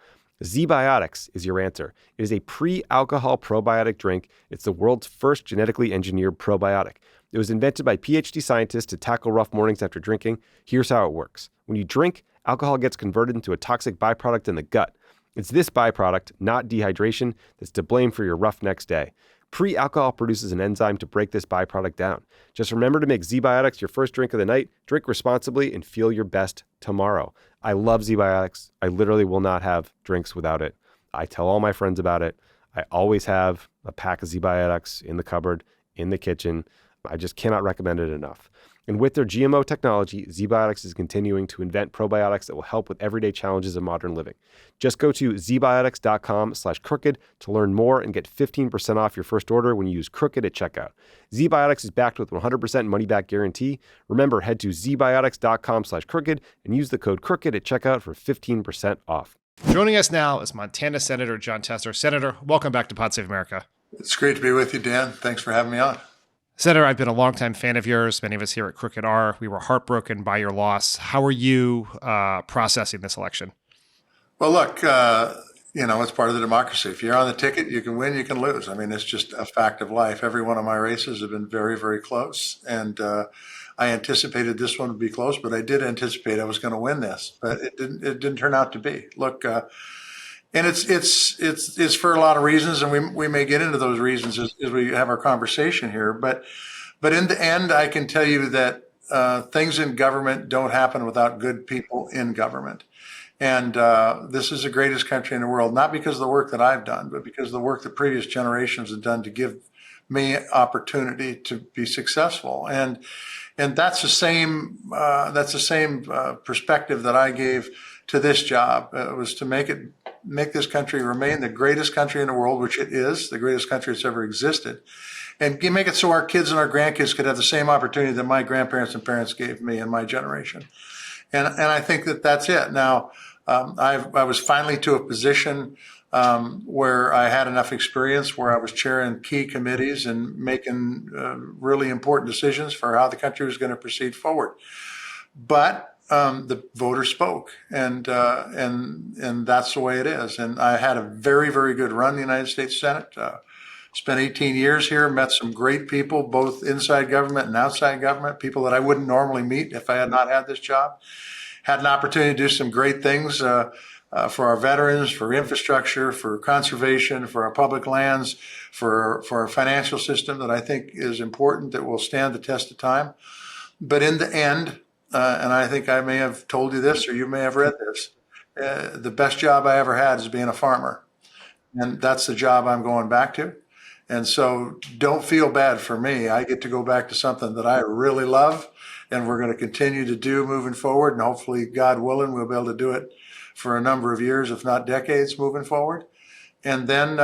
ZBiotics is your answer. It is a pre-alcohol probiotic drink. It's the world's first genetically engineered probiotic. It was invented by PhD scientists to tackle rough mornings after drinking. Here's how it works. When you drink, alcohol gets converted into a toxic byproduct in the gut. It's this byproduct, not dehydration, that's to blame for your rough next day. Pre-alcohol produces an enzyme to break this byproduct down. Just remember to make ZBiotics your first drink of the night, drink responsibly, and feel your best tomorrow. I love ZBiotics. I literally will not have drinks without it. I tell all my friends about it. I always have a pack of ZBiotics in the cupboard, in the kitchen. I just cannot recommend it enough. And with their GMO technology, ZBiotics is continuing to invent probiotics that will help with everyday challenges of modern living. Just go to zbiotics.com/crooked to learn more and get 15% off your first order when you use crooked at checkout. ZBiotics is backed with 100% money-back guarantee. Remember, head to zbiotics.com/crooked and use the code crooked at checkout for 15% off. Joining us now is Montana Senator Jon Tester. Senator, welcome back to Pod Save America. It's great to be with you, Dan. Thanks for having me on. Senator, I've been a longtime fan of yours. Many of us here at Crooked are. We were heartbroken by your loss. How are you processing this election? Well, look, it's part of the democracy. If you're on the ticket, you can win, you can lose. I mean, it's just a fact of life. Every one of my races have been very, very close. And I anticipated this one would be close, but I did anticipate I was going to win this. But it didn't turn out to be. Look, and it's for a lot of reasons, and we may get into those reasons as we have our conversation here. But in the end, I can tell you that things in government don't happen without good people in government. And this is the greatest country in the world, not because of the work that I've done, but because of the work that previous generations have done to give me opportunity to be successful. And that's the same perspective that I gave to this job. It was to make this country remain the greatest country in the world, which it is, the greatest country that's ever existed, and make it so our kids and our grandkids could have the same opportunity that my grandparents and parents gave me and my generation. And I think that that's it. Now, I was finally to a position where I had enough experience, where I was chairing key committees and making really important decisions for how the country was going to proceed forward. But the voters spoke, and that's the way it is. And I had a very, very good run in the United States Senate. Spent 18 years here, met some great people, both inside government and outside government, people that I wouldn't normally meet if I had not had this job. Had an opportunity to do some great things for our veterans, for infrastructure, for conservation, for our public lands, for our financial system that I think is important, that will stand the test of time. But in the end, and I think I may have told you this, or you may have read this, the best job I ever had is being a farmer. And that's the job I'm going back to. And so don't feel bad for me. I get to go back to something that I really love, and we're going to continue to do moving forward. And hopefully, God willing, we'll be able to do it for a number of years, if not decades, moving forward. And then,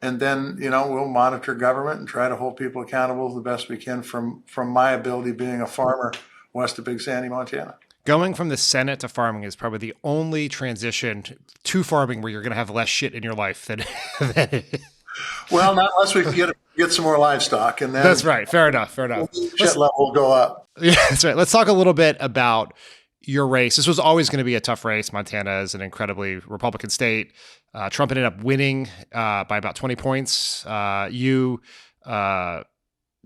we'll monitor government and try to hold people accountable the best we can from my ability being a farmer west of Big Sandy, Montana. Going from the Senate to farming is probably the only transition to farming where you're going to have less shit in your life than Well, not unless we get some more livestock, and then That's right. Fair enough. shit level will go up. Yeah, that's right. Let's talk a little bit about your race. This was always going to be a tough race. Montana is an incredibly Republican state. Trump ended up winning by about 20 points. You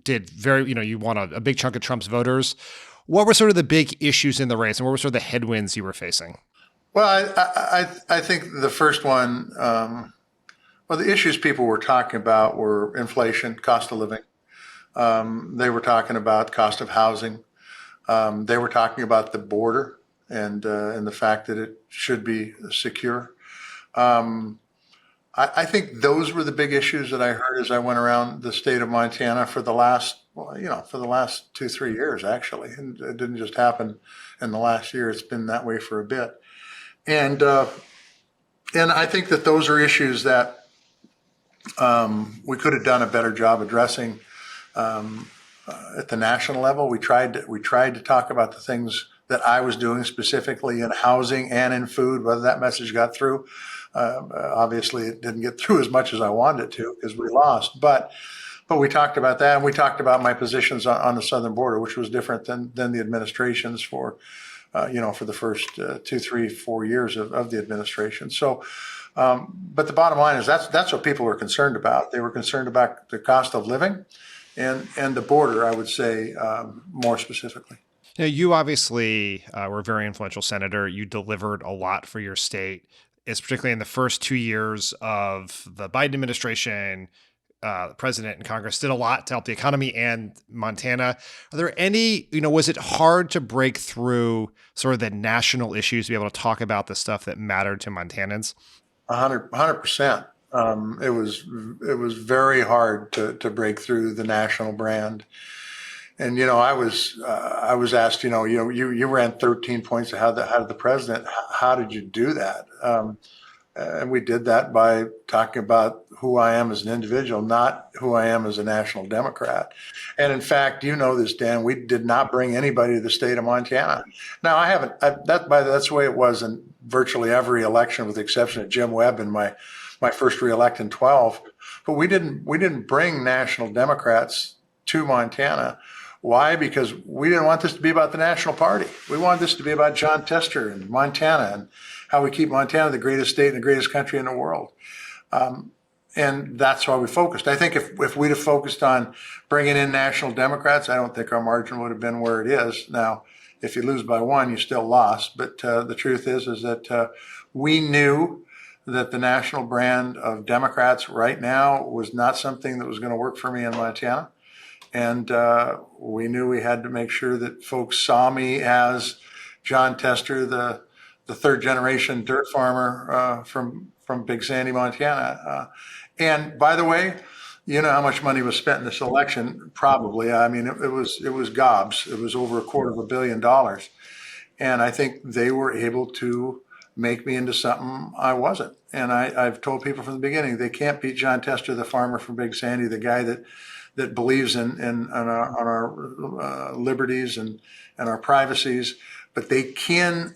did you won a big chunk of Trump's voters. What were sort of the big issues in the race, and what were sort of the headwinds you were facing? Well, I think the first one, the issues people were talking about were inflation, cost of living. They were talking about cost of housing. They were talking about the border and the fact that it should be secure. I think those were the big issues that I heard as I went around the state of Montana for the last 2-3 years, actually. And it didn't just happen in the last year. It's been that way for a bit. And I think that those are issues that we could have done a better job addressing at the national level. We tried to talk about the things that I was doing specifically in housing and in food, whether that message got through. Obviously, it didn't get through as much as I wanted it to because we lost. But we talked about that, and we talked about my positions on the southern border, which was different than the administration's for the first 2, 3, 4 years of the administration. So, but the bottom line is that's what people were concerned about. They were concerned about the cost of living and the border, I would say, more specifically. You obviously were a very influential senator. You delivered a lot for your state. It's particularly in the first 2 years of the Biden administration. The president and Congress did a lot to help the economy and Montana. Are there any, was it hard to break through sort of the national issues to be able to talk about the stuff that mattered to Montanans? 100%. It was very hard to break through the national brand. And, I was asked, you ran 13 points ahead of the president. How did you do that? And we did that by talking about who I am as an individual, not who I am as a national Democrat. And in fact, this, Dan, we did not bring anybody to the state of Montana. Now, that's the way it was in virtually every election, with the exception of Jim Webb in my first reelect in 12. But we didn't bring national Democrats to Montana. Why? Because we didn't want this to be about the national party. We wanted this to be about Jon Tester and Montana and how we keep Montana the greatest state and the greatest country in the world. And that's why we focused. I think if we'd have focused on bringing in national Democrats, I don't think our margin would have been where it is. Now, if you lose by one, you still lost. But the truth is that we knew that the national brand of Democrats right now was not something that was going to work for me in Montana. And we knew we had to make sure that folks saw me as Jon Tester, the third generation dirt farmer from Big Sandy, Montana. And by the way, you know how much money was spent in this election? Probably. I mean, it was gobs. It was over $250 million. And I think they were able to make me into something I wasn't. And I've told people from the beginning, they can't beat Jon Tester, the farmer from Big Sandy, the guy that believes in our liberties and our privacies. But they can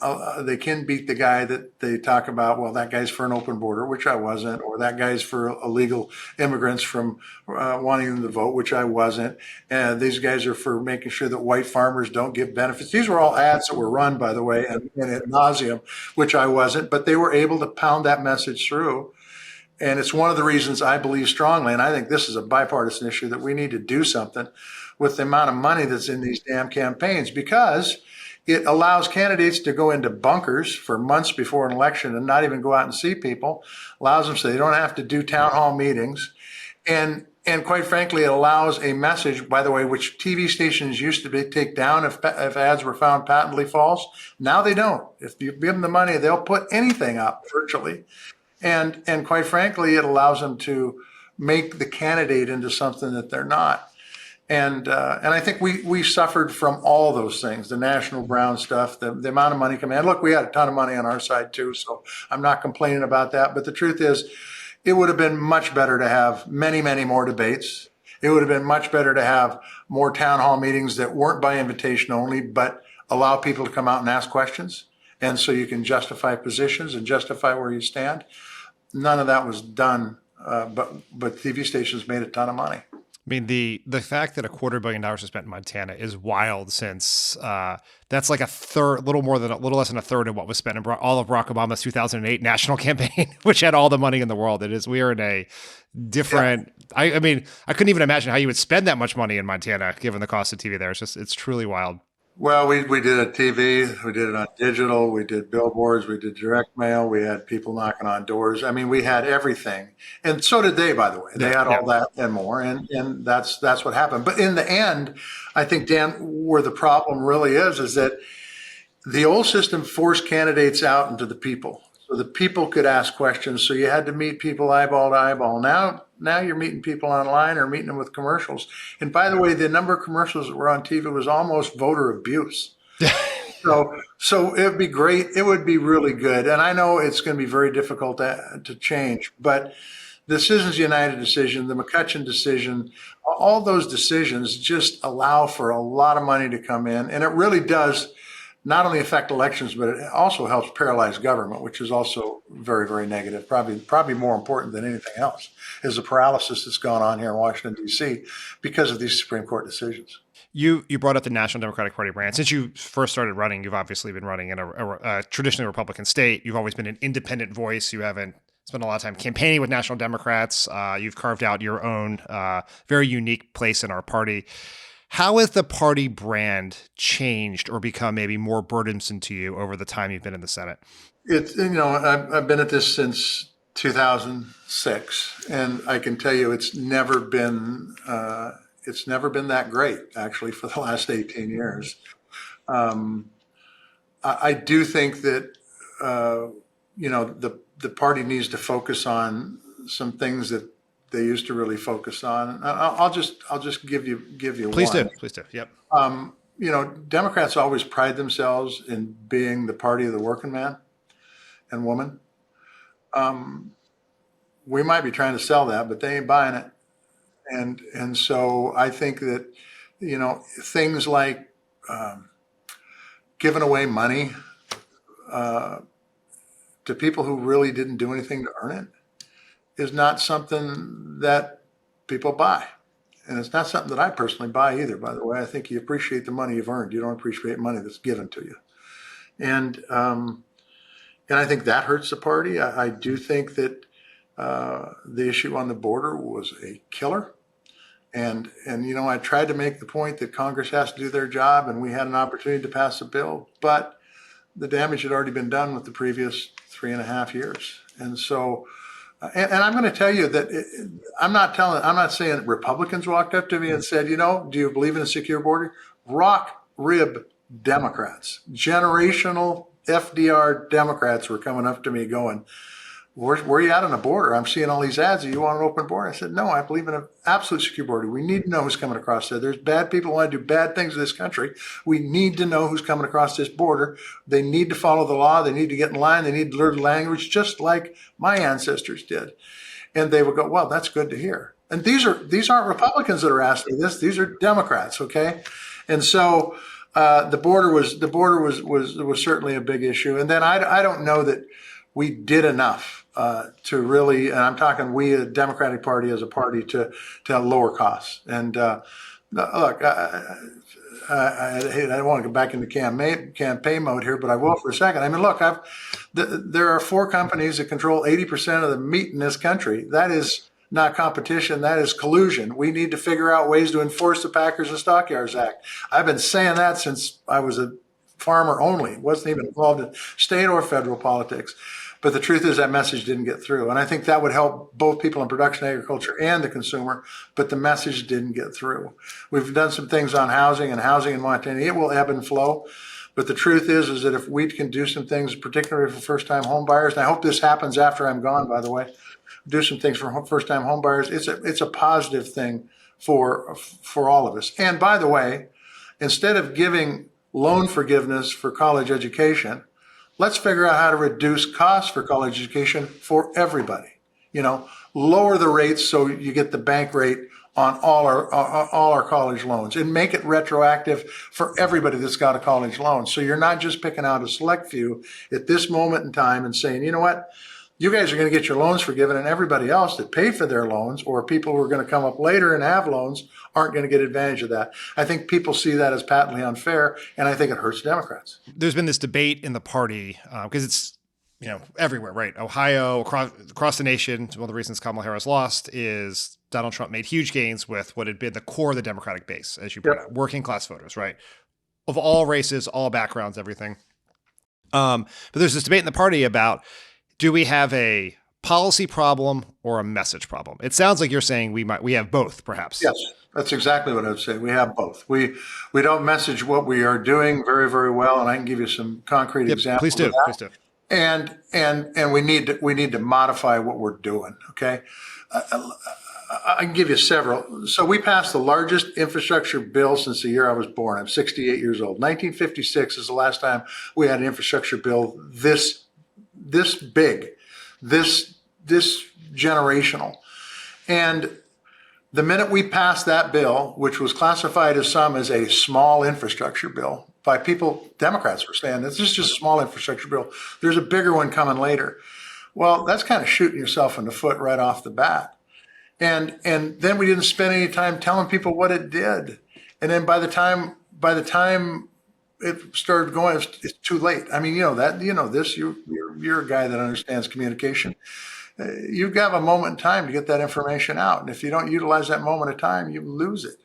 beat the guy that they talk about. Well, that guy's for an open border, which I wasn't, or that guy's for illegal immigrants from wanting them to vote, which I wasn't. And these guys are for making sure that white farmers don't get benefits. These were all ads that were run, by the way, and ad nauseum, which I wasn't. But they were able to pound that message through. And it's one of the reasons I believe strongly, and I think this is a bipartisan issue, that we need to do something with the amount of money that's in these damn campaigns, because it allows candidates to go into bunkers for months before an election and not even go out and see people, allows them so they don't have to do town hall meetings. And quite frankly, it allows a message, by the way, which TV stations used to take down if ads were found patently false. Now they don't. If you give them the money, they'll put anything up virtually. And quite frankly, it allows them to make the candidate into something that they're not. And I think we suffered from all those things, the National Brown stuff, the amount of money coming in. Look, we had a ton of money on our side too, so I'm not complaining about that. But the truth is, it would have been much better to have many, many more debates. It would have been much better to have more town hall meetings that weren't by invitation only, but allow people to come out and ask questions. And so you can justify positions and justify where you stand. None of that was done, but TV stations made a ton of money. I mean, the fact that $250 million was spent in Montana is wild, since that's like a little less than a third of what was spent in all of Barack Obama's 2008 national campaign, which had all the money in the world. We are in a different. Yeah. I mean, I couldn't even imagine how you would spend that much money in Montana, given the cost of TV there. It's truly wild. Well, we did it TV, we did it on digital, we did billboards, we did direct mail, we had people knocking on doors. I mean, we had everything. And so did they, by the way. They had all that and more. And that's what happened. But in the end, I think, Dan, where the problem really is that the old system forced candidates out into the people. So the people could ask questions. So you had to meet people eyeball to eyeball. Now you're meeting people online or meeting them with commercials. And by the way, the number of commercials that were on TV was almost voter abuse. So it would be great. It would be really good. And I know it's going to be very difficult to change, but the Citizens United decision, the McCutcheon decision, all those decisions just allow for a lot of money to come in. And it really does not only affect elections, but it also helps paralyze government, which is also very, very negative. Probably more important than anything else is the paralysis that's gone on here in Washington, D.C. because of these Supreme Court decisions. You brought up the National Democratic Party brand. Since you first started running, you've obviously been running in a traditionally Republican state. You've always been an independent voice. You haven't spent a lot of time campaigning with national Democrats. You've carved out your own very unique place in our party. How has the party brand changed or become maybe more burdensome to you over the time you've been in the Senate? I've been at this since 2006, and I can tell you it's never been that great, actually, for the last 18 years. I do think that the party needs to focus on some things that they used to really focus on. I'll just give you Please one. Please do. Yep. Democrats always pride themselves in being the party of the working man and woman. We might be trying to sell that, but they ain't buying it. And so I think that, things like giving away money to people who really didn't do anything to earn it is not something that people buy. And it's not something that I personally buy either, by the way. I think you appreciate the money you've earned. You don't appreciate money that's given to you. And I think that hurts the party. I do think that the issue on the border was a killer. And I tried to make the point that Congress has to do their job, and we had an opportunity to pass a bill, but the damage had already been done with the previous 3.5 years. And so, and I'm going to tell you that I'm not saying Republicans walked up to me and said, do you believe in a secure border? Rock rib Democrats, generational FDR Democrats were coming up to me going, where are you at on the border? I'm seeing all these ads. You want an open border? I said, no, I believe in an absolute secure border. We need to know who's coming across there. There's bad people who want to do bad things in this country. We need to know who's coming across this border. They need to follow the law. They need to get in line. They need to learn the language just like my ancestors did. And they would go, well, that's good to hear. And these aren't Republicans that are asking this. These are Democrats, okay? And so the border was certainly a big issue. And then I don't know that we did enough to really, and I'm talking we, a Democratic Party as a party, to lower costs. And look, I don't want to go back into campaign mode here, but I will for a second. I mean, look, there are 4 companies that control 80% of the meat in this country. That is not competition. That is collusion. We need to figure out ways to enforce the Packers and Stockyards Act. I've been saying that since I was a farmer only, wasn't even involved in state or federal politics. But the truth is that message didn't get through. And I think that would help both people in production agriculture and the consumer, but the message didn't get through. We've done some things on housing in Montana. It will ebb and flow. But the truth is that if we can do some things, particularly for first-time home buyers, and I hope this happens after I'm gone, by the way, do some things for first-time home buyers, it's a positive thing for all of us. And by the way, instead of giving loan forgiveness for college education, let's figure out how to reduce costs for college education for everybody. Lower the rates so you get the bank rate on all our college loans, and make it retroactive for everybody that's got a college loan. So you're not just picking out a select few at this moment in time and saying, you know what, you guys are going to get your loans forgiven, and everybody else that paid for their loans or people who are going to come up later and have loans aren't going to get advantage of that. I think people see that as patently unfair, and I think it hurts Democrats. There's been this debate in the party because it's everywhere, right? Ohio, across the nation. One of the reasons Kamala Harris lost is Donald Trump made huge gains with what had been the core of the Democratic base, as you point out, working class voters, right? Of all races, all backgrounds, everything. But there's this debate in the party about, do we have a policy problem or a message problem? It sounds like you're saying we have both, perhaps. Yes, that's exactly what I would say. We have both. We don't message what we are doing very, very well, and I can give you some concrete examples. Please do. Of that. Please do. And we need to modify what we're doing. Okay, I can give you several. So we passed the largest infrastructure bill since the year I was born. I'm 68 years old. 1956 is the last time we had an infrastructure bill this big, this generational. And the minute we passed that bill, which was classified as a small infrastructure bill by people, Democrats were saying, this is just a small infrastructure bill. There's a bigger one coming later. Well, that's kind of shooting yourself in the foot right off the bat. And then we didn't spend any time telling people what it did. And then by the time it started going, it's too late. I mean, you're a guy that understands communication. You've got a moment in time to get that information out. And if you don't utilize that moment of time, you lose it.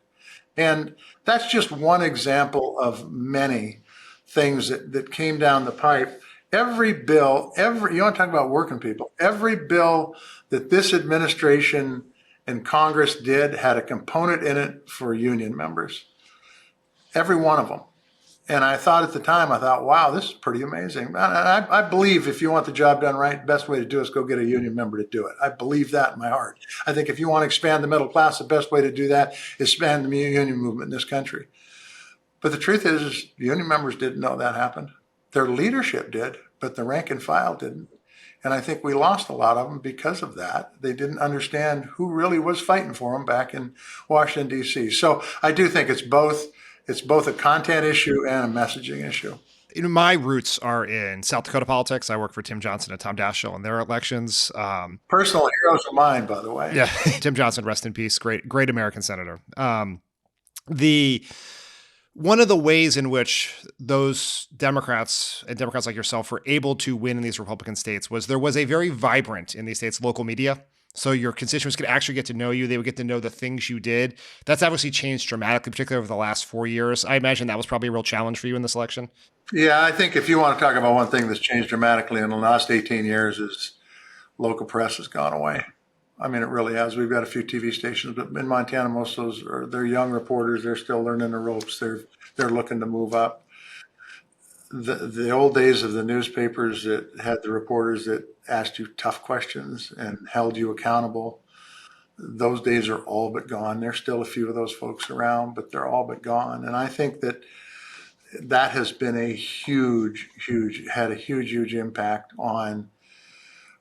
And that's just one example of many things that came down the pipe. Every bill, you want to talk about working people, every bill that this administration and Congress did had a component in it for union members. Every one of them. And I thought at the time, wow, this is pretty amazing. And I believe if you want the job done right, the best way to do it is go get a union member to do it. I believe that in my heart. I think if you want to expand the middle class, the best way to do that is expand the union movement in this country. But the truth is union members didn't know that happened. Their leadership did, but the rank and file didn't. And I think we lost a lot of them because of that. They didn't understand who really was fighting for them back in Washington, D.C. So I do think it's both a content issue and a messaging issue. My roots are in South Dakota politics. I work for Tim Johnson and Tom Daschle in their elections. Personal heroes of mine, by the way. Yeah, Tim Johnson, rest in peace. Great American senator. One of the ways in which those Democrats and Democrats like yourself were able to win in these Republican states was there was a very vibrant, in these states, local media. So your constituents could actually get to know you. They would get to know the things you did. That's obviously changed dramatically, particularly over the last 4 years. I imagine that was probably a real challenge for you in this election. Yeah, I think if you want to talk about one thing that's changed dramatically in the last 18 years is local press has gone away. I mean, it really has. We've got a few TV stations, but in Montana, most of those they're young reporters. They're still learning the ropes. They're looking to move up. The old days of the newspapers that had the reporters that asked you tough questions and held you accountable, those days are all but gone. There's still a few of those folks around, but they're all but gone. And I think that has been had a huge impact on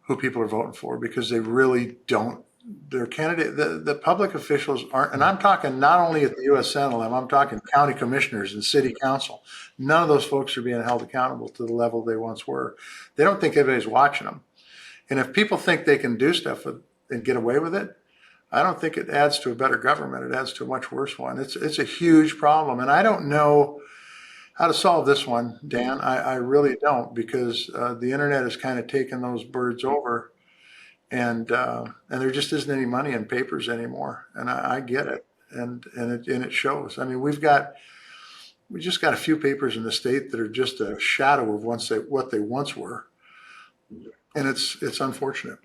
who people are voting for, because they really don't, their candidate, the public officials aren't, and I'm talking not only at the U.S. Senate level, I'm talking county commissioners and city council. None of those folks are being held accountable to the level they once were. They don't think anybody's watching them. And if people think they can do stuff and get away with it, I don't think it adds to a better government. It adds to a much worse one. It's a huge problem. And I don't know how to solve this one, Dan. I really don't, because the internet has kind of taken those birds over, and there just isn't any money in papers anymore. And I get it, and it shows. I mean, we just got a few papers in the state that are just a shadow of what they once were, and it's unfortunate.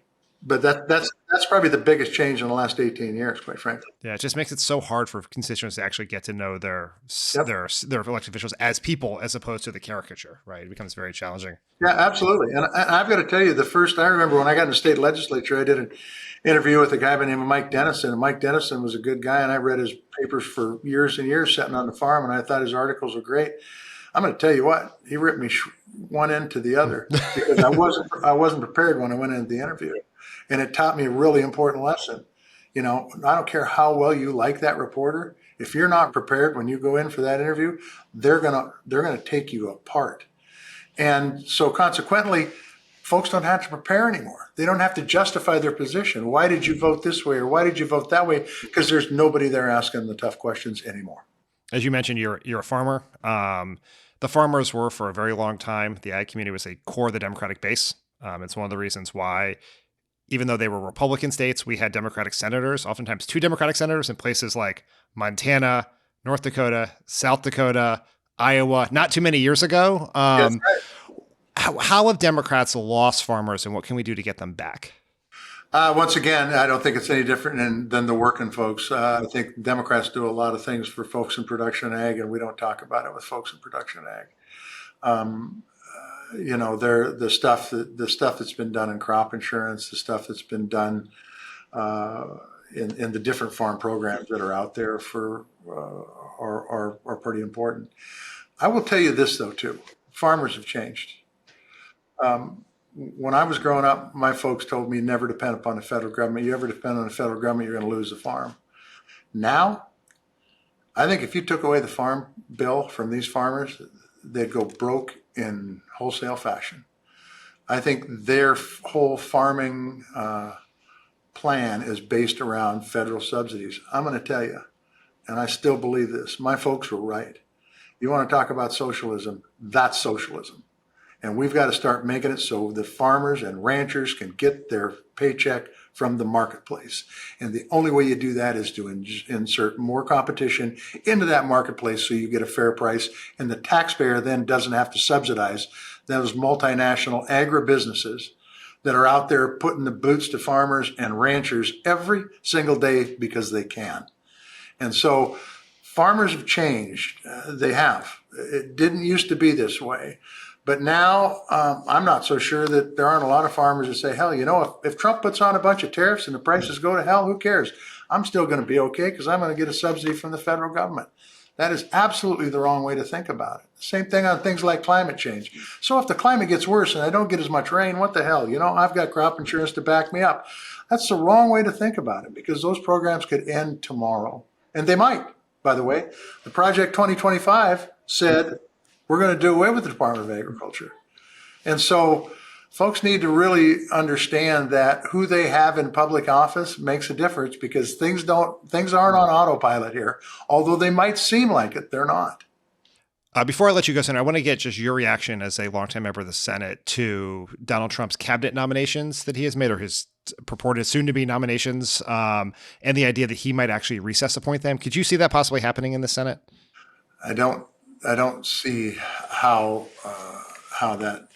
But that's probably the biggest change in the last 18 years, quite frankly. Yeah, it just makes it so hard for constituents to actually get to know their Yep. their elected officials as people, as opposed to the caricature. Right, it becomes very challenging. Yeah, absolutely. And I've got to tell you, I remember when I got in the state legislature, I did an interview with a guy by the name of Mike Dennison. And Mike Dennison was a good guy, and I read his papers for years and years sitting on the farm, and I thought his articles were great. I'm going to tell you what, he ripped me one end to the other because I wasn't prepared when I went into the interview. And it taught me a really important lesson. I don't care how well you like that reporter. If you're not prepared when you go in for that interview, they're gonna take you apart. And so consequently, folks don't have to prepare anymore. They don't have to justify their position. Why did you vote this way or why did you vote that way? Because there's nobody there asking the tough questions anymore. As you mentioned, you're a farmer. The farmers were, for a very long time, the ag community was a core of the Democratic base. It's one of the reasons why, even though they were Republican states, we had Democratic senators, oftentimes 2 Democratic senators in places like Montana, North Dakota, South Dakota, Iowa, not too many years ago. That's right. How have Democrats lost farmers, and what can we do to get them back? Once again, I don't think it's any different than the working folks. I think Democrats do a lot of things for folks in production ag, and we don't talk about it with folks in production ag. They're the stuff that's been done in crop insurance, the stuff that's been done in the different farm programs that are out there are pretty important. I will tell you this though too: farmers have changed. When I was growing up, my folks told me never depend upon the federal government. You ever depend on the federal government, you're going to lose the farm. Now, I think if you took away the farm bill from these farmers, they'd go broke in wholesale fashion. I think their whole farming plan is based around federal subsidies. I'm going to tell you, and I still believe this, my folks were right. You want to talk about socialism, that's socialism. And we've got to start making it so the farmers and ranchers can get their paycheck from the marketplace. And the only way you do that is to insert more competition into that marketplace so you get a fair price. And the taxpayer then doesn't have to subsidize those multinational agribusinesses that are out there putting the boots to farmers and ranchers every single day because they can. And so farmers have changed. They have. It didn't used to be this way. But now I'm not so sure that there aren't a lot of farmers that say, hell, if Trump puts on a bunch of tariffs and the prices go to hell, who cares? I'm still going to be okay because I'm going to get a subsidy from the federal government. That is absolutely the wrong way to think about it. Same thing on things like climate change. So if the climate gets worse and I don't get as much rain, what the hell? I've got crop insurance to back me up. That's the wrong way to think about it because those programs could end tomorrow. And they might, by the way. The Project 2025 said, we're going to do away with the Department of Agriculture. And so folks need to really understand that who they have in public office makes a difference because things aren't on autopilot here. Although they might seem like it, they're not. Before I let you go, Senator, I want to get just your reaction as a longtime member of the Senate to Donald Trump's cabinet nominations that he has made, or his purported soon-to-be nominations, and the idea that he might actually recess appoint them. Could you see that possibly happening in the Senate? I don't see how that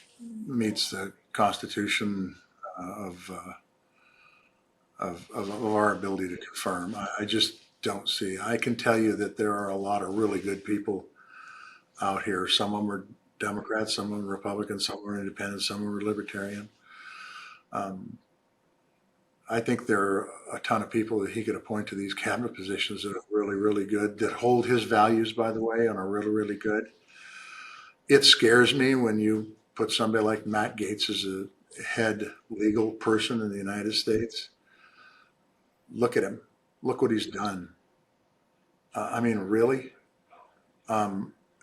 meets the Constitution of our ability to confirm. I just don't see. I can tell you that there are a lot of really good people out here. Some of them are Democrats, some of them are Republicans, some are independent, some are libertarian. I think there are a ton of people that he could appoint to these cabinet positions that are really, really good, that hold his values, by the way, and are really, really good. It scares me when you put somebody like Matt Gaetz as a head legal person in the United States. Look at him. Look what he's done. Really?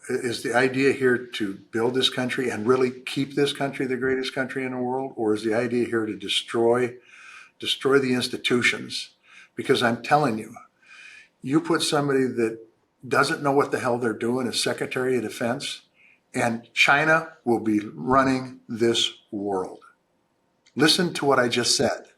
Is the idea here to build this country and really keep this country the greatest country in the world? Or is the idea here to destroy the institutions? Because I'm telling you, you put somebody that doesn't know what the hell they're doing as Secretary of Defense, and China will be running this world. Listen to what I just said.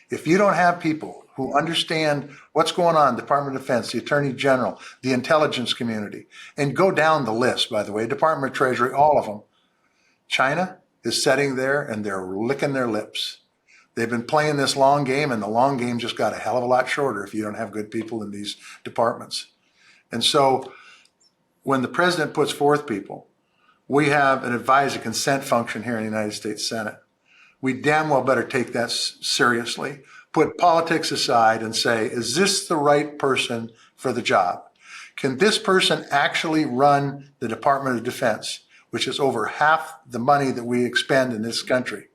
If you don't have people who understand what's going on, Department of Defense, the Attorney General, the intelligence community, and go down the list, by the way, Department of Treasury, all of them, China is sitting there and they're licking their lips. They've been playing this long game, and the long game just got a hell of a lot shorter if you don't have good people in these departments. And so when the president puts forth people, we have an advise and consent function here in the United States Senate. We damn well better take that seriously, put politics aside and say, is this the right person for the job? Can this person actually run the Department of Defense, which is over half the money that we expend in this country?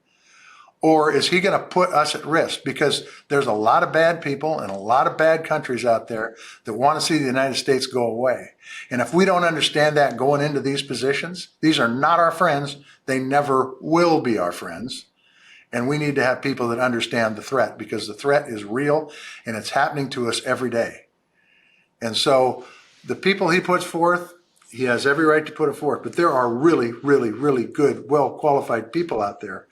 Or is he going to put us at risk? Because there's a lot of bad people and a lot of bad countries out there that want to see the United States go away. And if we don't understand that going into these positions, these are not our friends. They never will be our friends. And we need to have people that understand the threat, because the threat is real and it's happening to us every day. And so the people he puts forth, he has every right to put it forth. But there are really, really, really good, well-qualified people out there.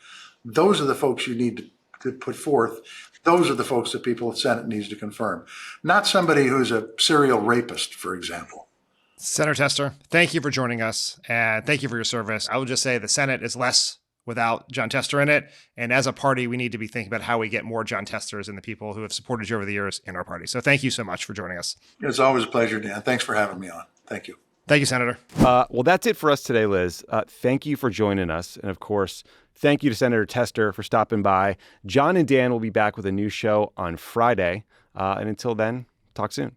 Those are the folks you need to put forth. Those are the folks that people in the Senate needs to confirm. Not somebody who's a serial rapist, for example. Senator Tester, thank you for joining us, and thank you for your service. I would just say the Senate is less without Jon Tester in it. And as a party, we need to be thinking about how we get more Jon Testers and the people who have supported you over the years in our party. So thank you so much for joining us. It's always a pleasure, Dan. Thanks for having me on. Thank you. Thank you, Senator. Well, that's it for us today, Liz. Thank you for joining us. And of course, thank you to Senator Tester for stopping by. Jon and Dan will be back with a new show on Friday. And until then, talk soon.